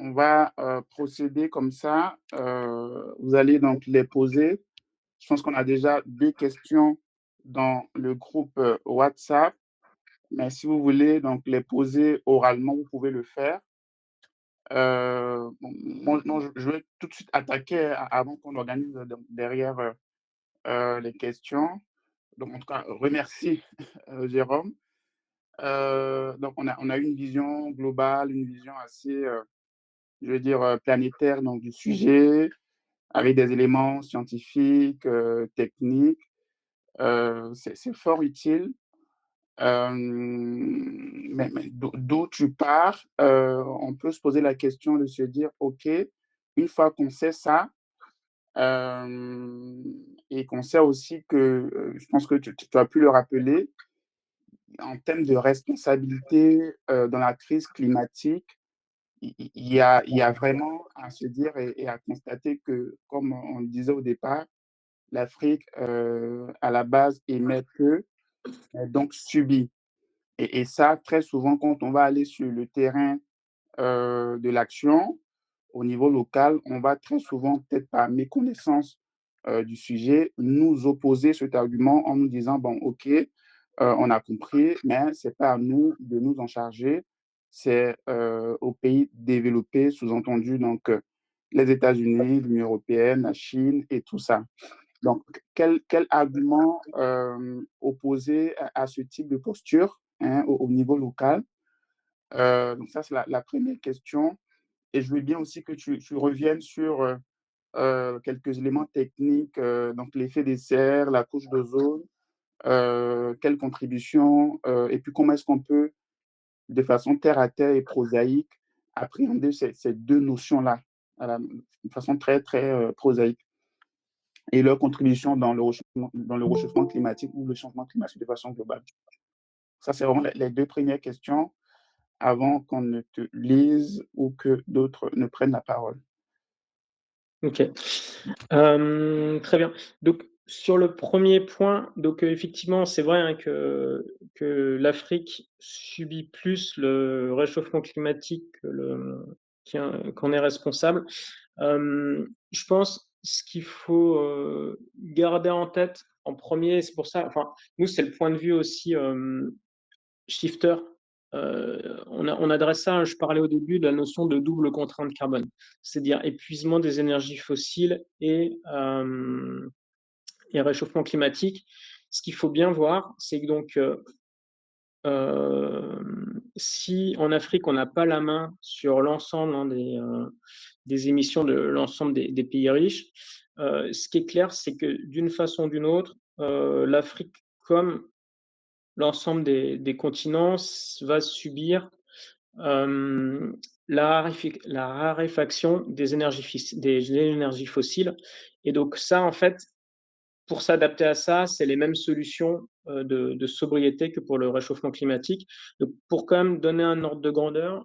S2: On va procéder comme ça. Vous allez donc les poser. Je pense qu'on a déjà 2 questions dans le groupe WhatsApp. Mais si vous voulez donc les poser oralement, vous pouvez le faire. Moi, je vais tout de suite attaquer avant qu'on organise derrière les questions. Donc, en tout cas, remercie Jérôme. Donc, on a une vision globale, une vision assez, je veux dire, planétaire donc, du sujet, avec des éléments scientifiques, techniques. C'est fort utile. Mais d'où tu pars, on peut se poser la question de se dire, OK, une fois qu'on sait ça, et qu'on sait aussi que, je pense que tu as pu le rappeler, en termes de responsabilité dans la crise climatique, il y a vraiment à se dire et à constater que, comme on le disait au départ, l'Afrique, à la base, émet peu, donc subit. Et ça, très souvent, quand on va aller sur le terrain de l'action, au niveau local, on va très souvent, peut-être par méconnaissance du sujet, nous opposer cet argument en nous disant, bon, OK, on a compris, mais ce n'est pas à nous de nous en charger, c'est aux pays développés, sous-entendu, donc les États-Unis, l'Union européenne, la Chine et tout ça. Donc, quel argument opposer à ce type de posture hein, au niveau local? Donc, ça, c'est la première question. Et je veux bien aussi que tu reviennes sur quelques éléments techniques, donc l'effet des serres, la couche d'ozone, quelle contribution, et puis comment est-ce qu'on peut, de façon terre à terre et prosaïque, appréhender ces deux notions-là, de façon très, très prosaïque, et leur contribution dans le réchauffement climatique ou le changement climatique de façon globale. Ça, c'est vraiment les deux premières questions avant qu'on ne te lise ou que d'autres ne prennent la parole.
S1: OK. Très bien. Donc sur le premier point, donc effectivement, c'est vrai, hein, que l'Afrique subit plus le réchauffement climatique qu'en est responsable. Je pense ce qu'il faut, garder en tête en premier, c'est pour ça enfin, nous, c'est le point de vue aussi, shifter. On adresse ça, je parlais au début de la notion de double contrainte carbone, c'est-à-dire épuisement des énergies fossiles et réchauffement climatique. Ce qu'il faut bien voir, c'est que donc, si en Afrique, on n'a pas la main sur l'ensemble hein, des émissions de l'ensemble des pays riches, ce qui est clair, c'est que d'une façon ou d'une autre, l'Afrique, comme l'ensemble des continents, va subir la raréfaction des énergies fossiles. Et donc ça, en fait, pour s'adapter à ça, c'est les mêmes solutions de sobriété que pour le réchauffement climatique. Donc, pour quand même donner un ordre de grandeur,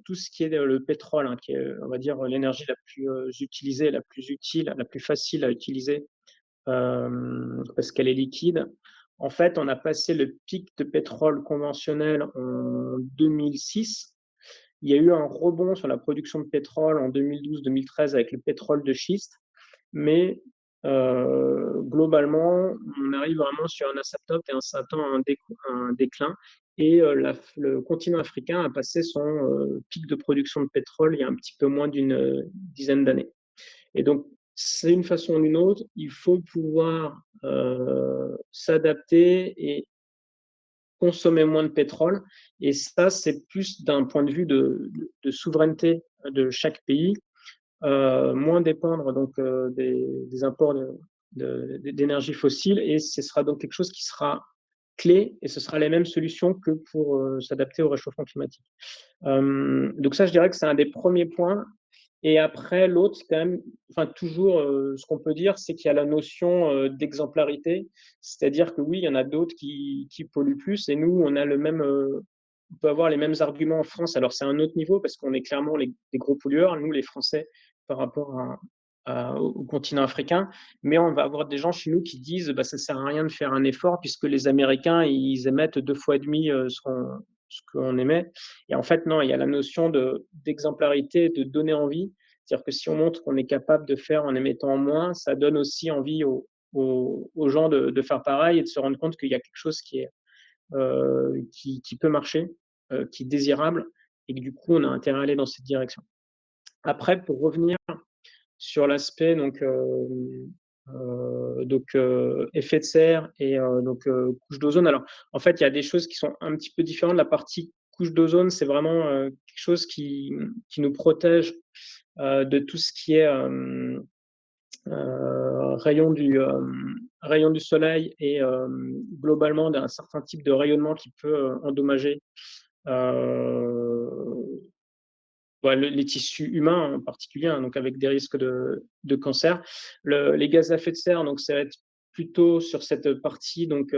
S1: tout ce qui est le pétrole, hein, qui est, on va dire, l'énergie la plus utilisée, la plus utile, la plus facile à utiliser, parce qu'elle est liquide. En fait, on a passé le pic de pétrole conventionnel en 2006. Il y a eu un rebond sur la production de pétrole en 2012-2013 avec le pétrole de schiste, mais globalement, on arrive vraiment sur un asymptote et on s'attend à un déclin. Et le continent africain a passé son pic de production de pétrole il y a un petit peu moins d'une dizaine d'années. Et donc, c'est une façon ou d'une autre, il faut pouvoir s'adapter et consommer moins de pétrole. Et ça, c'est plus d'un point de vue de souveraineté de chaque pays, moins dépendre donc des imports d'énergie fossile. Et ce sera donc quelque chose qui sera clé et ce sera les mêmes solutions que pour s'adapter au réchauffement climatique. Donc ça, je dirais que c'est un des premiers points. Et après, l'autre, c'est quand même, enfin, toujours, ce qu'on peut dire, c'est qu'il y a la notion d'exemplarité. C'est-à-dire que oui, il y en a d'autres qui polluent plus, et nous, on a le même, on peut avoir les mêmes arguments en France. Alors, c'est un autre niveau parce qu'on est clairement les gros pollueurs, nous, les Français, par rapport au continent africain. Mais on va avoir des gens chez nous qui disent, bah, ça sert à rien de faire un effort puisque les Américains, ils émettent 2 fois et demi ce qu'on émet. Et en fait, non, il y a la notion d'exemplarité, de donner envie. C'est-à-dire que si on montre qu'on est capable de faire en émettant moins, ça donne aussi envie aux gens de faire pareil et de se rendre compte qu'il y a quelque chose qui peut marcher, qui est désirable, et que du coup, on a intérêt à aller dans cette direction. Après, pour revenir sur l'aspect effet de serre et couche d'ozone. Alors, en fait, il y a des choses qui sont un petit peu différentes. La partie couche d'ozone, c'est vraiment quelque chose qui nous protège de tout ce qui est rayon du soleil et globalement d'un certain type de rayonnement qui peut endommager euh, les tissus humains en particulier, hein, donc avec des risques de cancer. Les gaz à effet de serre, donc ça va être plutôt sur cette partie, donc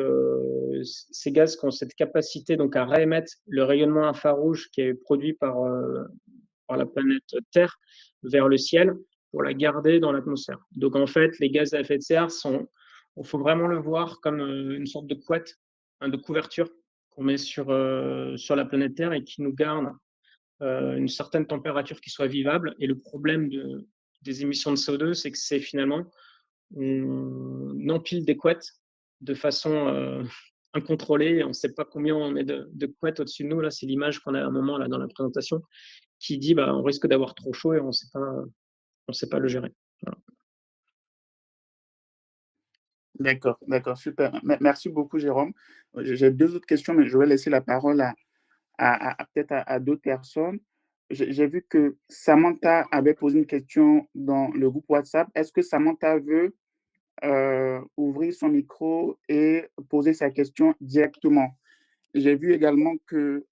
S1: ces gaz qui ont cette capacité donc à réémettre le rayonnement infrarouge qui est produit par la planète Terre vers le ciel pour la garder dans l'atmosphère. Donc en fait, les gaz à effet de serre il faut vraiment le voir comme une sorte de couette, hein, de couverture qu'on met sur la planète Terre et qui nous garde une certaine température qui soit vivable. Et le problème des émissions de CO2, c'est que c'est finalement, on empile des couettes de façon incontrôlée. On ne sait pas combien on met de couettes au-dessus de nous. Là, c'est l'image qu'on a à un moment là, dans la présentation qui dit bah, on risque d'avoir trop chaud et on ne sait pas le gérer. Voilà.
S2: D'accord, d'accord, super. Merci beaucoup, Jérôme. J'ai deux autres questions, mais je vais laisser la parole peut-être à d'autres personnes. J'ai vu que Samantha avait posé une question dans le groupe WhatsApp. Est-ce que Samantha veut ouvrir son micro et poser sa question directement? J'ai vu également que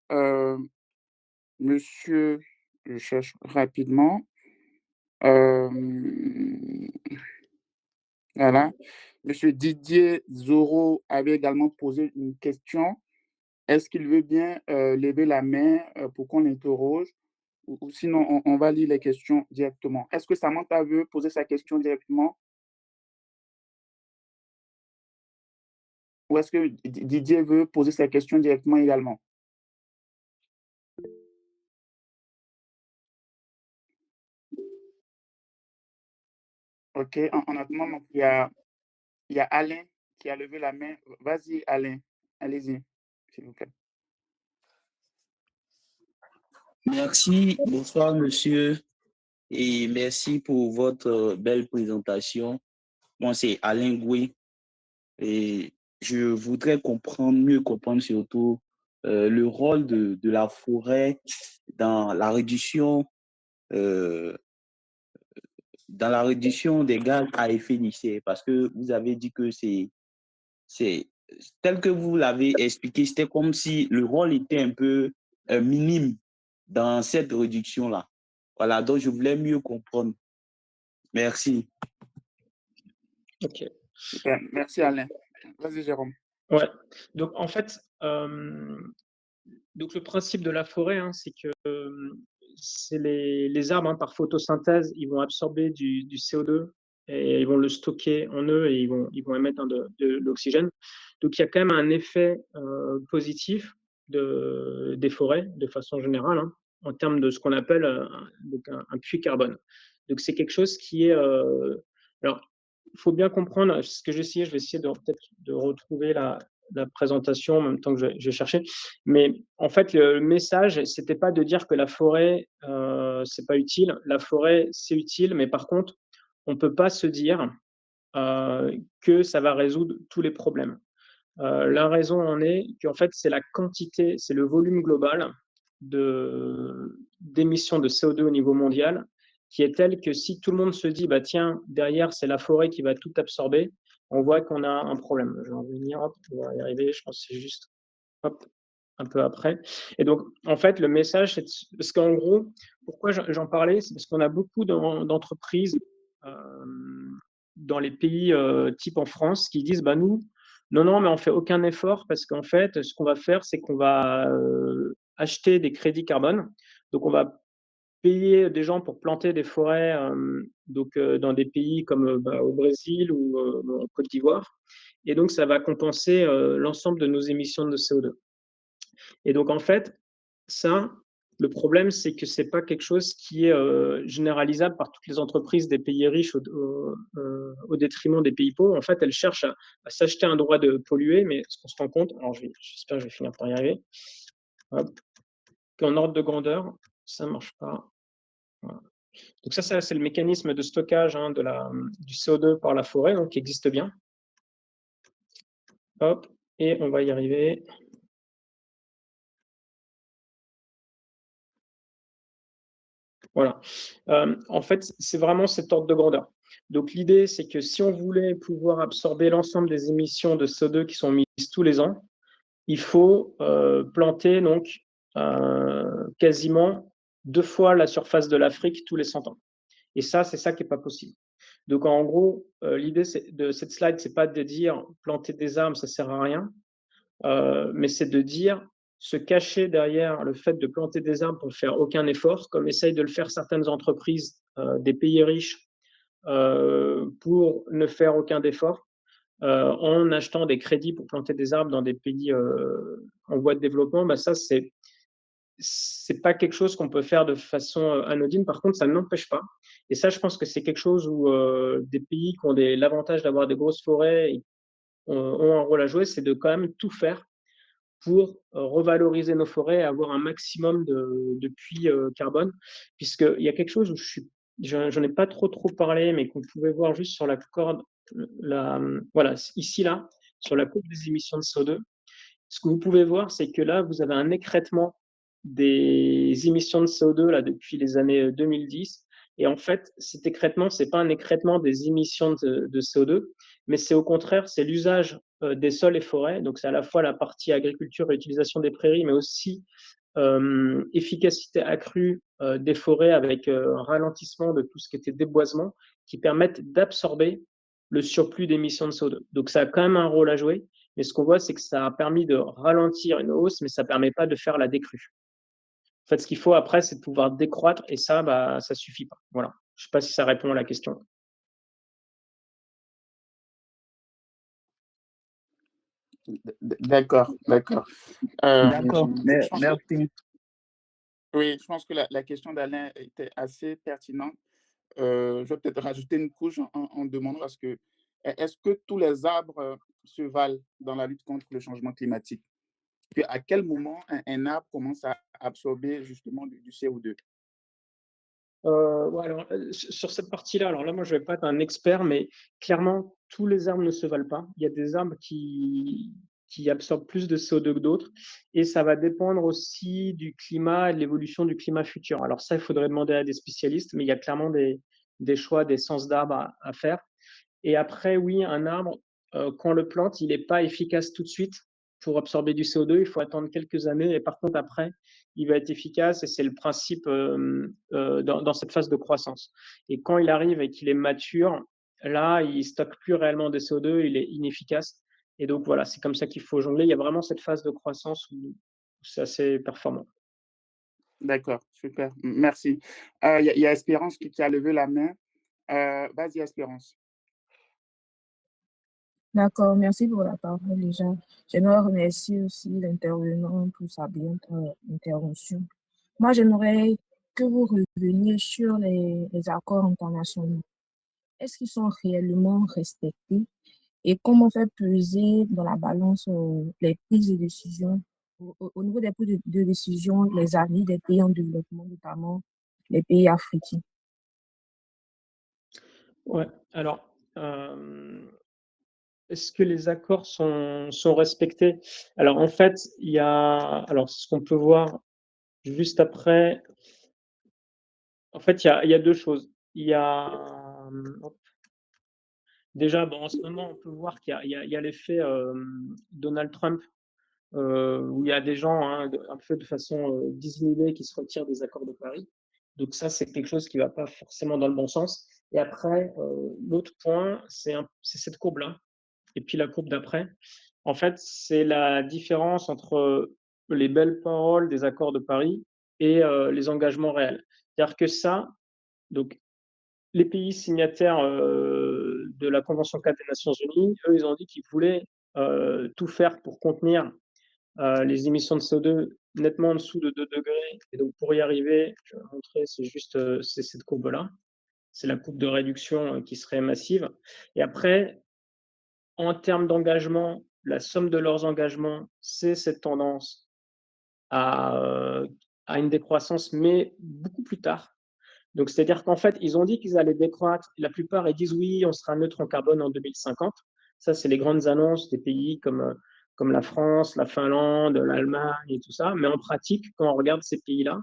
S2: monsieur, je cherche rapidement, euh, voilà, monsieur Didier Zoro avait également posé une question. Est-ce qu'il veut bien lever la main pour qu'on l'interroge ou sinon on va lire les questions directement. Est-ce que Samantha veut poser sa question directement ou est-ce que Didier veut poser sa question directement également? OK. En attendant, donc, il y a Alain qui a levé la main. Vas-y, Alain. Allez-y, s'il vous plaît.
S3: Merci, bonsoir monsieur, et merci pour votre belle présentation. Moi, c'est Alain Gouy et je voudrais mieux comprendre surtout le rôle de la forêt dans euh, la réduction des gaz à effet de serre, parce que vous avez dit que c'est tel que vous l'avez expliqué, c'était comme si le rôle était un peu minime dans cette réduction-là. Voilà, donc je voulais mieux comprendre. Merci.
S1: Ok.
S2: Super. Merci, Alain. Vas-y, Jérôme.
S1: Ouais. Donc en fait, donc le principe de la forêt, hein, c'est que c'est les arbres, hein, par photosynthèse, ils vont absorber du CO2 et ils vont le stocker en eux et ils vont émettre, hein, de l'oxygène. Donc il y a quand même un effet positif des forêts de façon générale, hein, en termes de ce qu'on appelle donc un puits carbone. Donc c'est quelque chose qui est alors il faut bien comprendre ce que j'ai essayé. Je vais essayer de peut-être de retrouver la présentation en même temps que je vais chercher. Mais en fait, le message, c'était pas de dire que la forêt, c'est pas utile. La forêt, c'est utile, mais par contre, on peut pas se dire que ça va résoudre tous les problèmes. La raison en est qu'en fait, c'est la quantité, c'est le volume global d'émissions de CO2 au niveau mondial qui est tel que si tout le monde se dit, bah tiens, derrière, c'est la forêt qui va tout absorber, on voit qu'on a un problème. Je vais en venir, hop, on va y arriver, je pense que c'est juste hop, un peu après. Et donc, en fait, le message, c'est parce qu'en gros, pourquoi j'en parlais, c'est parce qu'on a beaucoup d'entreprises dans les pays type en France qui disent, bah nous, non, non, mais on fait aucun effort parce qu'en fait, ce qu'on va faire, c'est qu'on va acheter des crédits carbone. Donc, on va payer des gens pour planter des forêts donc, dans des pays comme bah, au Brésil ou en Côte d'Ivoire. Et donc, ça va compenser l'ensemble de nos émissions de CO2. Et donc, en fait, ça, le problème, c'est que ce n'est pas quelque chose qui est généralisable par toutes les entreprises des pays riches au détriment des pays pauvres. En fait, elles cherchent à s'acheter un droit de polluer, mais ce qu'on se rend compte, alors j'espère que je vais finir par y arriver, qu'en ordre de grandeur, ça ne marche pas. Voilà. Donc ça, c'est le mécanisme de stockage, hein, du CO2 par la forêt, donc, qui existe bien. Hop, et on va y arriver. Voilà. En fait, c'est vraiment cet ordre de grandeur. Donc l'idée, c'est que si on voulait pouvoir absorber l'ensemble des émissions de CO2 qui sont mises tous les ans, il faut planter donc quasiment 2 fois la surface de l'Afrique tous les 100 ans. Et ça, c'est ça qui n'est pas possible. Donc en gros, l'idée de cette slide, c'est pas de dire planter des arbres, ça sert à rien, mais c'est de dire se cacher derrière le fait de planter des arbres pour faire aucun effort, comme essayent de le faire certaines entreprises des pays riches pour ne faire aucun effort, en achetant des crédits pour planter des arbres dans des pays en voie de développement. Bah ça, c'est pas quelque chose qu'on peut faire de façon anodine. Par contre, ça ne n'empêche pas. Et ça, je pense que c'est quelque chose où des pays qui ont l'avantage d'avoir des grosses forêts ont un rôle à jouer, c'est de quand même tout faire pour revaloriser nos forêts et avoir un maximum de puits carbone. Puisqu'il y a quelque chose où j'en ai pas trop parlé, mais qu'on pouvait voir juste sur la corde, voilà, ici, là, sur la courbe des émissions de CO2. Ce que vous pouvez voir, c'est que là, vous avez un écrêtement des émissions de CO2 là, depuis les années 2010. Et en fait, cet écrêtement, ce n'est pas un écrêtement des émissions de CO2, mais c'est au contraire, c'est l'usage des sols et forêts. Donc, c'est à la fois la partie agriculture et utilisation des prairies, mais aussi efficacité accrue des forêts avec un ralentissement de tout ce qui était déboisement qui permettent d'absorber le surplus d'émissions de CO2. Donc, ça a quand même un rôle à jouer. Mais ce qu'on voit, c'est que ça a permis de ralentir une hausse, mais ça ne permet pas de faire la décrue. En fait, ce qu'il faut après, c'est de pouvoir décroître, et ça, bah, ça ne suffit pas. Voilà. Je ne sais pas si ça répond à la question.
S2: D'accord, d'accord.
S3: D'accord, merci.
S2: Oui, je pense que la question d'Alain était assez pertinente. Je vais peut-être rajouter une couche en demandant parce que est-ce que tous les arbres se valent dans la lutte contre le changement climatique? Puis à quel moment un arbre commence à absorber justement du CO2?
S1: Ouais, alors, sur cette partie-là, alors là, moi, je ne vais pas être un expert, mais clairement, tous les arbres ne se valent pas. Il y a des arbres qui absorbent plus de CO2 que d'autres, et ça va dépendre aussi du climat et de l'évolution du climat futur. Alors ça, il faudrait demander à des spécialistes, mais il y a clairement des choix, des sens d'arbres à faire. Et après, oui, un arbre, quand on le plante, il n'est pas efficace tout de suite pour absorber du CO2. Il faut attendre quelques années. Et par contre, après, il va être efficace. Et c'est le principe dans cette phase de croissance. Et quand il arrive et qu'il est mature, là, il ne stocke plus réellement de CO2. Il est inefficace. Et donc voilà, c'est comme ça qu'il faut jongler. Il y a vraiment cette phase de croissance où c'est assez performant.
S2: D'accord, super, merci. Il y a Espérance qui a levé la main. Vas-y Espérance.
S4: D'accord, merci pour la parole déjà. J'aimerais remercier aussi l'intervenant pour sa brillante intervention. Moi, j'aimerais que vous reveniez sur les accords internationaux. Est-ce qu'ils sont réellement respectés et comment faire peser dans la balance les prises de décision, au niveau des prises de décision, les avis des pays en développement, notamment les pays africains?
S1: Ouais, alors, est-ce que les accords sont respectés? Alors en fait, il y a alors ce qu'on peut voir juste après, en fait, il y a 2 choses. Il y a, déjà, bon, en ce moment, on peut voir qu'il y a l'effet, Donald Trump, où il y a des gens, hein, un peu de façon, désinhibée qui se retirent des accords de Paris. Donc ça, c'est quelque chose qui ne va pas forcément dans le bon sens. Et après, l'autre point, c'est cette courbe-là et puis la courbe d'après. En fait, c'est la différence entre les belles paroles des accords de Paris et les engagements réels. C'est-à-dire que ça, donc les pays signataires de la Convention 4 des Nations Unies, eux, ils ont dit qu'ils voulaient tout faire pour contenir les émissions de CO2 nettement en dessous de 2 degrés. Et donc, pour y arriver, je vais montrer, c'est juste c'est cette courbe-là. C'est la courbe de réduction qui serait massive. Et après, en termes d'engagement, la somme de leurs engagements, c'est cette tendance à, à une décroissance, mais beaucoup plus tard. Donc, c'est-à-dire qu'en fait, ils ont dit qu'ils allaient décroître. La plupart, ils disent oui, on sera neutre en carbone en 2050. Ça, c'est les grandes annonces des pays comme la France, la Finlande, l'Allemagne et tout ça. Mais en pratique, quand on regarde ces pays-là,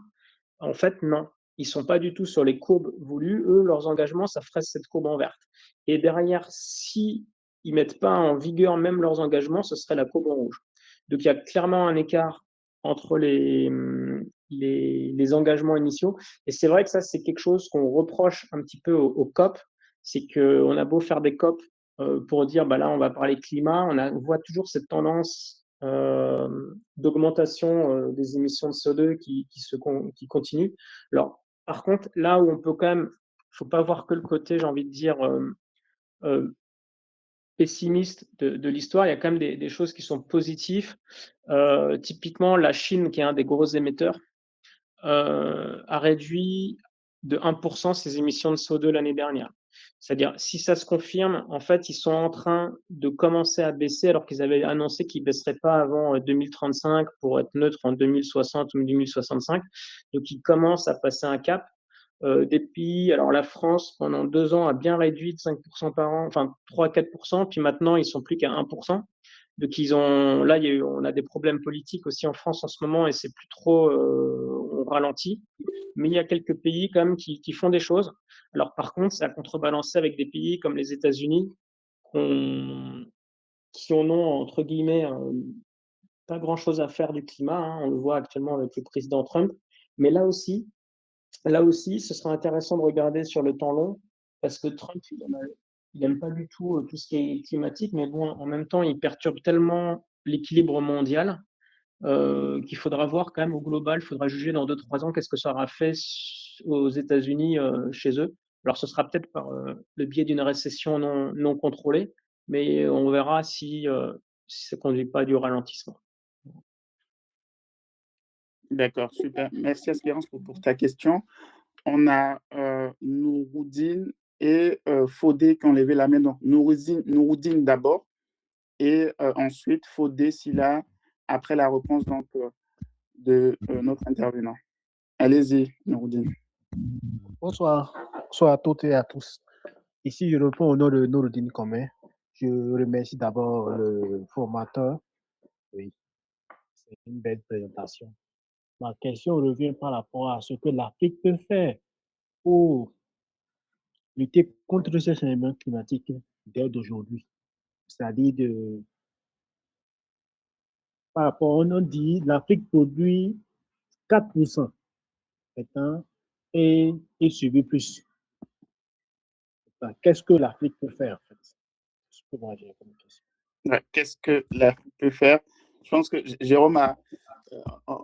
S1: en fait, non. Ils ne sont pas du tout sur les courbes voulues. Eux, leurs engagements, ça ferait cette courbe en verte. Et derrière, si ils ne mettent pas en vigueur même leurs engagements, ce serait la courbe en rouge. Donc, il y a clairement un écart entre les engagements initiaux. Et c'est vrai que ça, c'est quelque chose qu'on reproche un petit peu aux COP. C'est qu'on a beau faire des COP pour dire, bah là, on va parler climat, on voit toujours cette tendance d'augmentation des émissions de CO2 qui continue. Alors, par contre, là où on peut quand même, il ne faut pas voir que le côté, j'ai envie de dire, euh, pessimiste de l'histoire, il y a quand même des choses qui sont positives. Typiquement, la Chine, qui est un des gros émetteurs, a réduit de 1% ses émissions de CO2 l'année dernière. C'est-à-dire, si ça se confirme, en fait, ils sont en train de commencer à baisser alors qu'ils avaient annoncé qu'ils ne baisseraient pas avant 2035 pour être neutres en 2060 ou 2065. Donc, ils commencent à passer un cap. Des pays, alors la France, pendant 2 ans, a bien réduit de 5% par an, enfin 3-4%, puis maintenant, ils sont plus qu'à 1%. Donc là, on a des problèmes politiques aussi en France en ce moment et c'est plus trop, on ralentit. Mais il y a quelques pays quand même qui font des choses. Alors par contre, c'est à contrebalancer avec des pays comme les États-Unis qui en ont entre guillemets pas grand-chose à faire du climat, hein. On le voit actuellement avec le président Trump. Mais là aussi, ce sera intéressant de regarder sur le temps long parce que Trump, il n'aime pas du tout tout ce qui est climatique, mais bon, en même temps, il perturbe tellement l'équilibre mondial qu'il faudra voir quand même au global, il faudra juger dans 2-3 ans qu'est-ce que ça aura fait aux États-Unis chez eux. Alors, ce sera peut-être par le biais d'une récession non contrôlée, mais on verra si ça ne conduit pas à du ralentissement.
S2: D'accord, super. Merci Espérance pour ta question. On a Nouroudine et Fodé qui ont levé la main. Donc Nouroudine d'abord et ensuite Fodé Silla après la réponse donc, de notre intervenant. Allez-y, Nouroudine.
S5: Bonsoir. Bonsoir à toutes et à tous. Ici, je réponds au nom de Nouroudine Commun. Je remercie d'abord le formateur. Oui, c'est une belle présentation. Ma question revient par rapport à ce que l'Afrique peut faire pour lutter contre ce changement climatique dès d'aujourd'hui. C'est-à-dire, par rapport, on dit l'Afrique produit 4% maintenant et il subit plus. Qu'est-ce que l'Afrique peut faire en fait? C'est ce que moi j'ai comme question.
S2: Ouais, qu'est-ce que l'Afrique peut faire? Je pense que Jérôme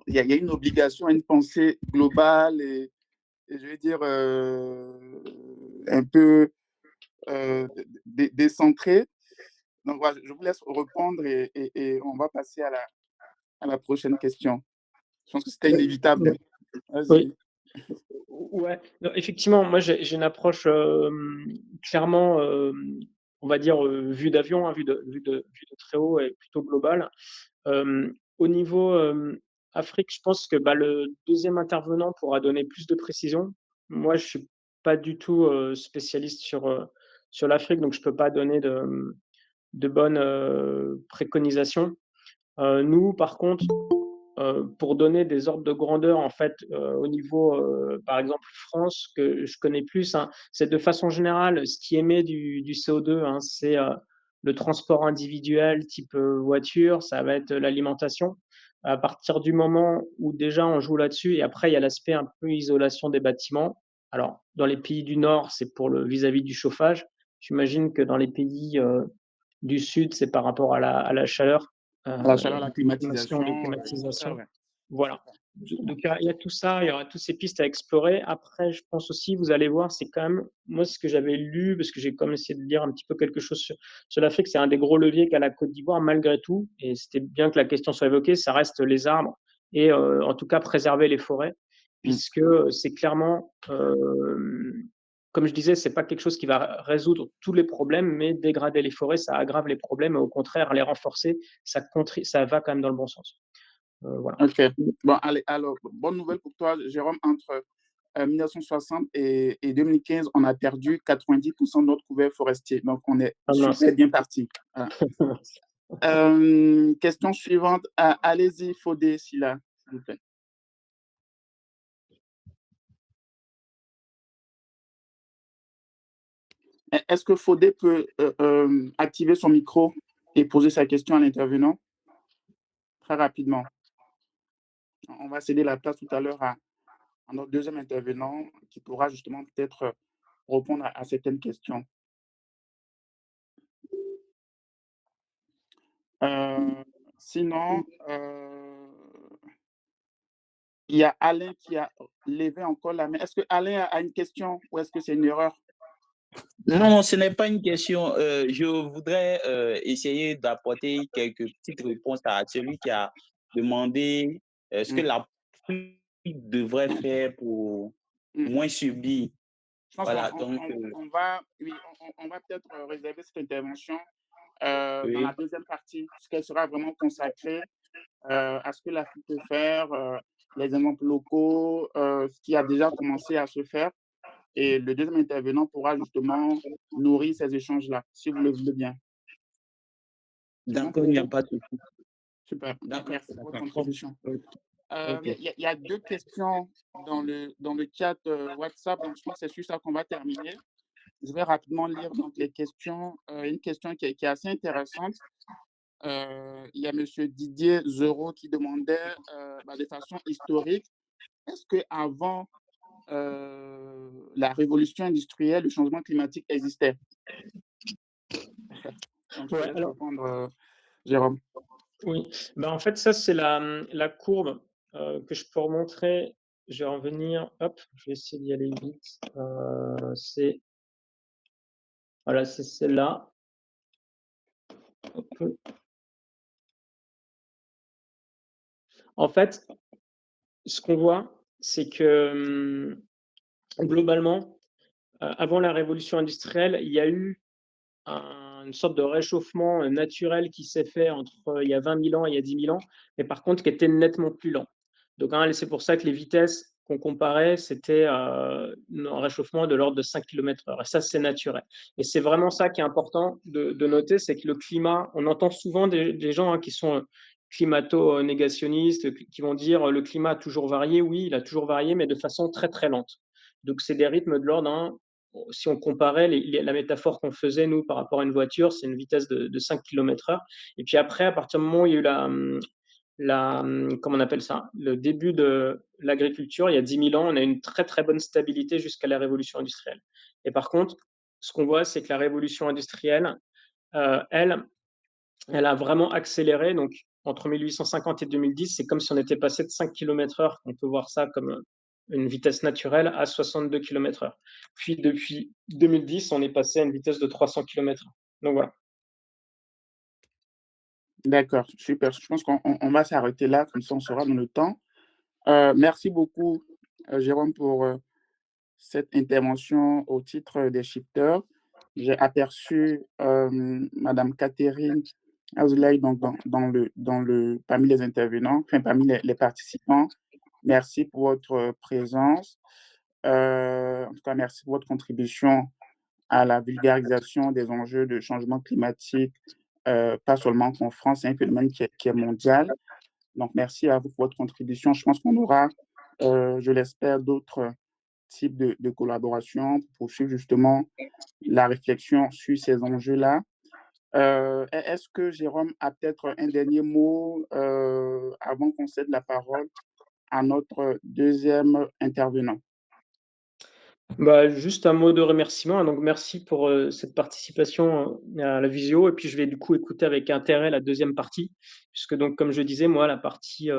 S2: il y a une obligation, une pensée globale et je vais dire un peu décentrée. Donc voilà, je vous laisse répondre et on va passer à la prochaine question. Je pense que c'était inévitable.
S1: Oui.
S2: Vas-y.
S1: Ouais, non, effectivement, moi j'ai une approche clairement, on va dire, vue d'avion, hein, vue de très haut et plutôt globale. Au niveau Afrique, je pense que bah, le deuxième intervenant pourra donner plus de précision. Moi, je suis pas du tout spécialiste sur l'Afrique, donc je peux pas donner de bonnes préconisations. Nous, par contre, pour donner des ordres de grandeur, en fait, au niveau, par exemple, France, que je connais plus, hein, c'est de façon générale, ce qui émet du CO2, hein, c'est le transport individuel type voiture, ça va être l'alimentation. À partir du moment où déjà on joue là-dessus, et après il y a l'aspect un peu isolation des bâtiments. Alors, dans les pays du Nord, c'est pour le vis-à-vis du chauffage. J'imagine que dans les pays du Sud, c'est par rapport à la chaleur,
S2: La chaleur, la
S1: les
S2: climatisation, tout ça,
S1: climatisations.
S2: ouais.
S1: Voilà. Donc il y a tout ça, il y aura toutes ces pistes à explorer. Après, je pense aussi, vous allez voir, c'est quand même, moi, ce que j'avais lu, parce que j'ai comme essayé de lire un petit peu quelque chose sur l'Afrique, c'est un des gros leviers qu'a la Côte d'Ivoire, malgré tout, et c'était bien que la question soit évoquée, ça reste les arbres, et en tout cas préserver les forêts,
S2: Mm.
S1: puisque c'est clairement, comme je disais, c'est pas quelque chose qui va résoudre tous les problèmes, mais dégrader les forêts, ça aggrave les problèmes, et au contraire, les renforcer, ça va quand même dans le bon sens. Voilà.
S2: Ok. Bon, allez, alors, bonne nouvelle pour toi, Jérôme. Entre 1960 et 2015, on a perdu 90% de notre couvert forestier. Donc, on est
S1: Ah mince.
S2: super bien parti. Voilà. Question suivante. Allez-y, Fodé, Silla, s'il vous plaît. Est-ce que Fodé peut activer son micro et poser sa question à l'intervenant très rapidement? On va céder la place tout à l'heure à notre deuxième intervenant qui pourra justement peut-être répondre à certaines questions. Sinon, il y a Alain qui a levé encore la main. Est-ce que Alain a une question ou est-ce que c'est une erreur?
S3: Non, ce n'est pas une question. Je voudrais essayer d'apporter quelques petites réponses à celui qui a demandé ce que l'Afrique devrait faire pour moins subir.
S2: Je pense
S3: Voilà, donc,
S2: qu'on va, oui, on va peut-être réserver cette intervention dans
S3: oui.
S2: la deuxième partie, puisqu'elle sera vraiment consacrée à ce que l'Afrique peut faire, les exemples locaux, ce qui a déjà commencé à se faire. Et le deuxième intervenant pourra justement nourrir ces échanges-là, si vous le voulez bien.
S3: D'accord, il n'y a pas de souci.
S2: Super. Merci pour votre contribution.
S3: Ok.
S2: Il y a deux questions dans le chat WhatsApp, donc je pense que c'est sur ça qu'on va terminer. Je vais rapidement lire donc, les questions. Une question qui est assez intéressante. Il y a M. Didier Zero qui demandait de façon historique, est-ce qu'avant la révolution industrielle, le changement climatique existait? Donc, je te
S1: Ouais,
S2: laisse
S1: alors,
S2: répondre, Jérôme.
S1: oui, ben, en fait, ça, c'est la courbe que je peux remontrer. Je vais en venir. Hop, je vais essayer d'y aller vite. Voilà, c'est celle-là. Hop. En fait, ce qu'on voit, c'est que globalement, avant la révolution industrielle, il y a eu une sorte de réchauffement naturel qui s'est fait entre il y a 20 000 ans et il y a 10 000 ans, mais par contre qui était nettement plus lent. Donc, hein, c'est pour ça que les vitesses qu'on comparait, c'était un réchauffement de l'ordre de 5 km/h. Et ça, c'est naturel. Et c'est vraiment ça qui est important de noter, c'est que le climat, on entend souvent des gens qui sont climato-négationnistes, qui vont dire le climat a toujours varié. Oui, il a toujours varié, mais de façon très, très lente. Donc, c'est des rythmes de l'ordre, si on comparait la métaphore qu'on faisait, nous, par rapport à une voiture, c'est une vitesse de 5 km/h. Et puis après, à partir du moment où il y a eu comment on appelle ça, le début de l'agriculture, il y a 10 000 ans, on a une très, très bonne stabilité jusqu'à la révolution industrielle. Et par contre, ce qu'on voit, c'est que la révolution industrielle, elle, Elle a vraiment accéléré. Donc, entre 1850 et 2010, c'est comme si on était passé de 5 km/h. On peut voir ça comme une vitesse naturelle à 62 km/h. Puis, depuis 2010, on est passé à une vitesse de 300 km/h. Donc, voilà.
S2: D'accord, super. Je pense qu'on va s'arrêter là, comme ça on sera dans le temps. Merci beaucoup, Jérôme, pour cette intervention au titre des shifters. J'ai aperçu Madame Catherine Azoulay donc parmi les intervenants, enfin, parmi les participants. Merci pour votre présence. En tout cas, merci pour votre contribution à la vulgarisation des enjeux de changement climatique, pas seulement qu'en France, c'est un phénomène qui est mondial. Donc, merci à vous pour votre contribution. Je pense qu'on aura, je l'espère, d'autres types de collaboration pour poursuivre justement la réflexion sur ces enjeux-là. Est-ce que Jérôme a peut-être un dernier mot avant qu'on cède la parole à notre deuxième intervenant?
S1: Bah, juste un mot de remerciement. Donc, merci pour cette participation à la visio. Et puis, je vais du coup écouter avec intérêt la deuxième partie, puisque donc, comme je disais, moi, la partie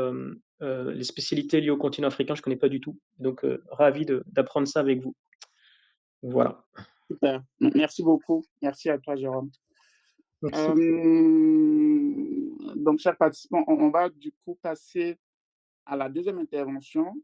S1: les spécialités liées au continent africain, je connais pas du tout. Donc, ravi d'apprendre ça avec vous. Voilà.
S2: Super. Merci beaucoup. Merci à toi, Jérôme.
S1: Merci.
S2: Donc, chers participants, on va du coup passer à la deuxième intervention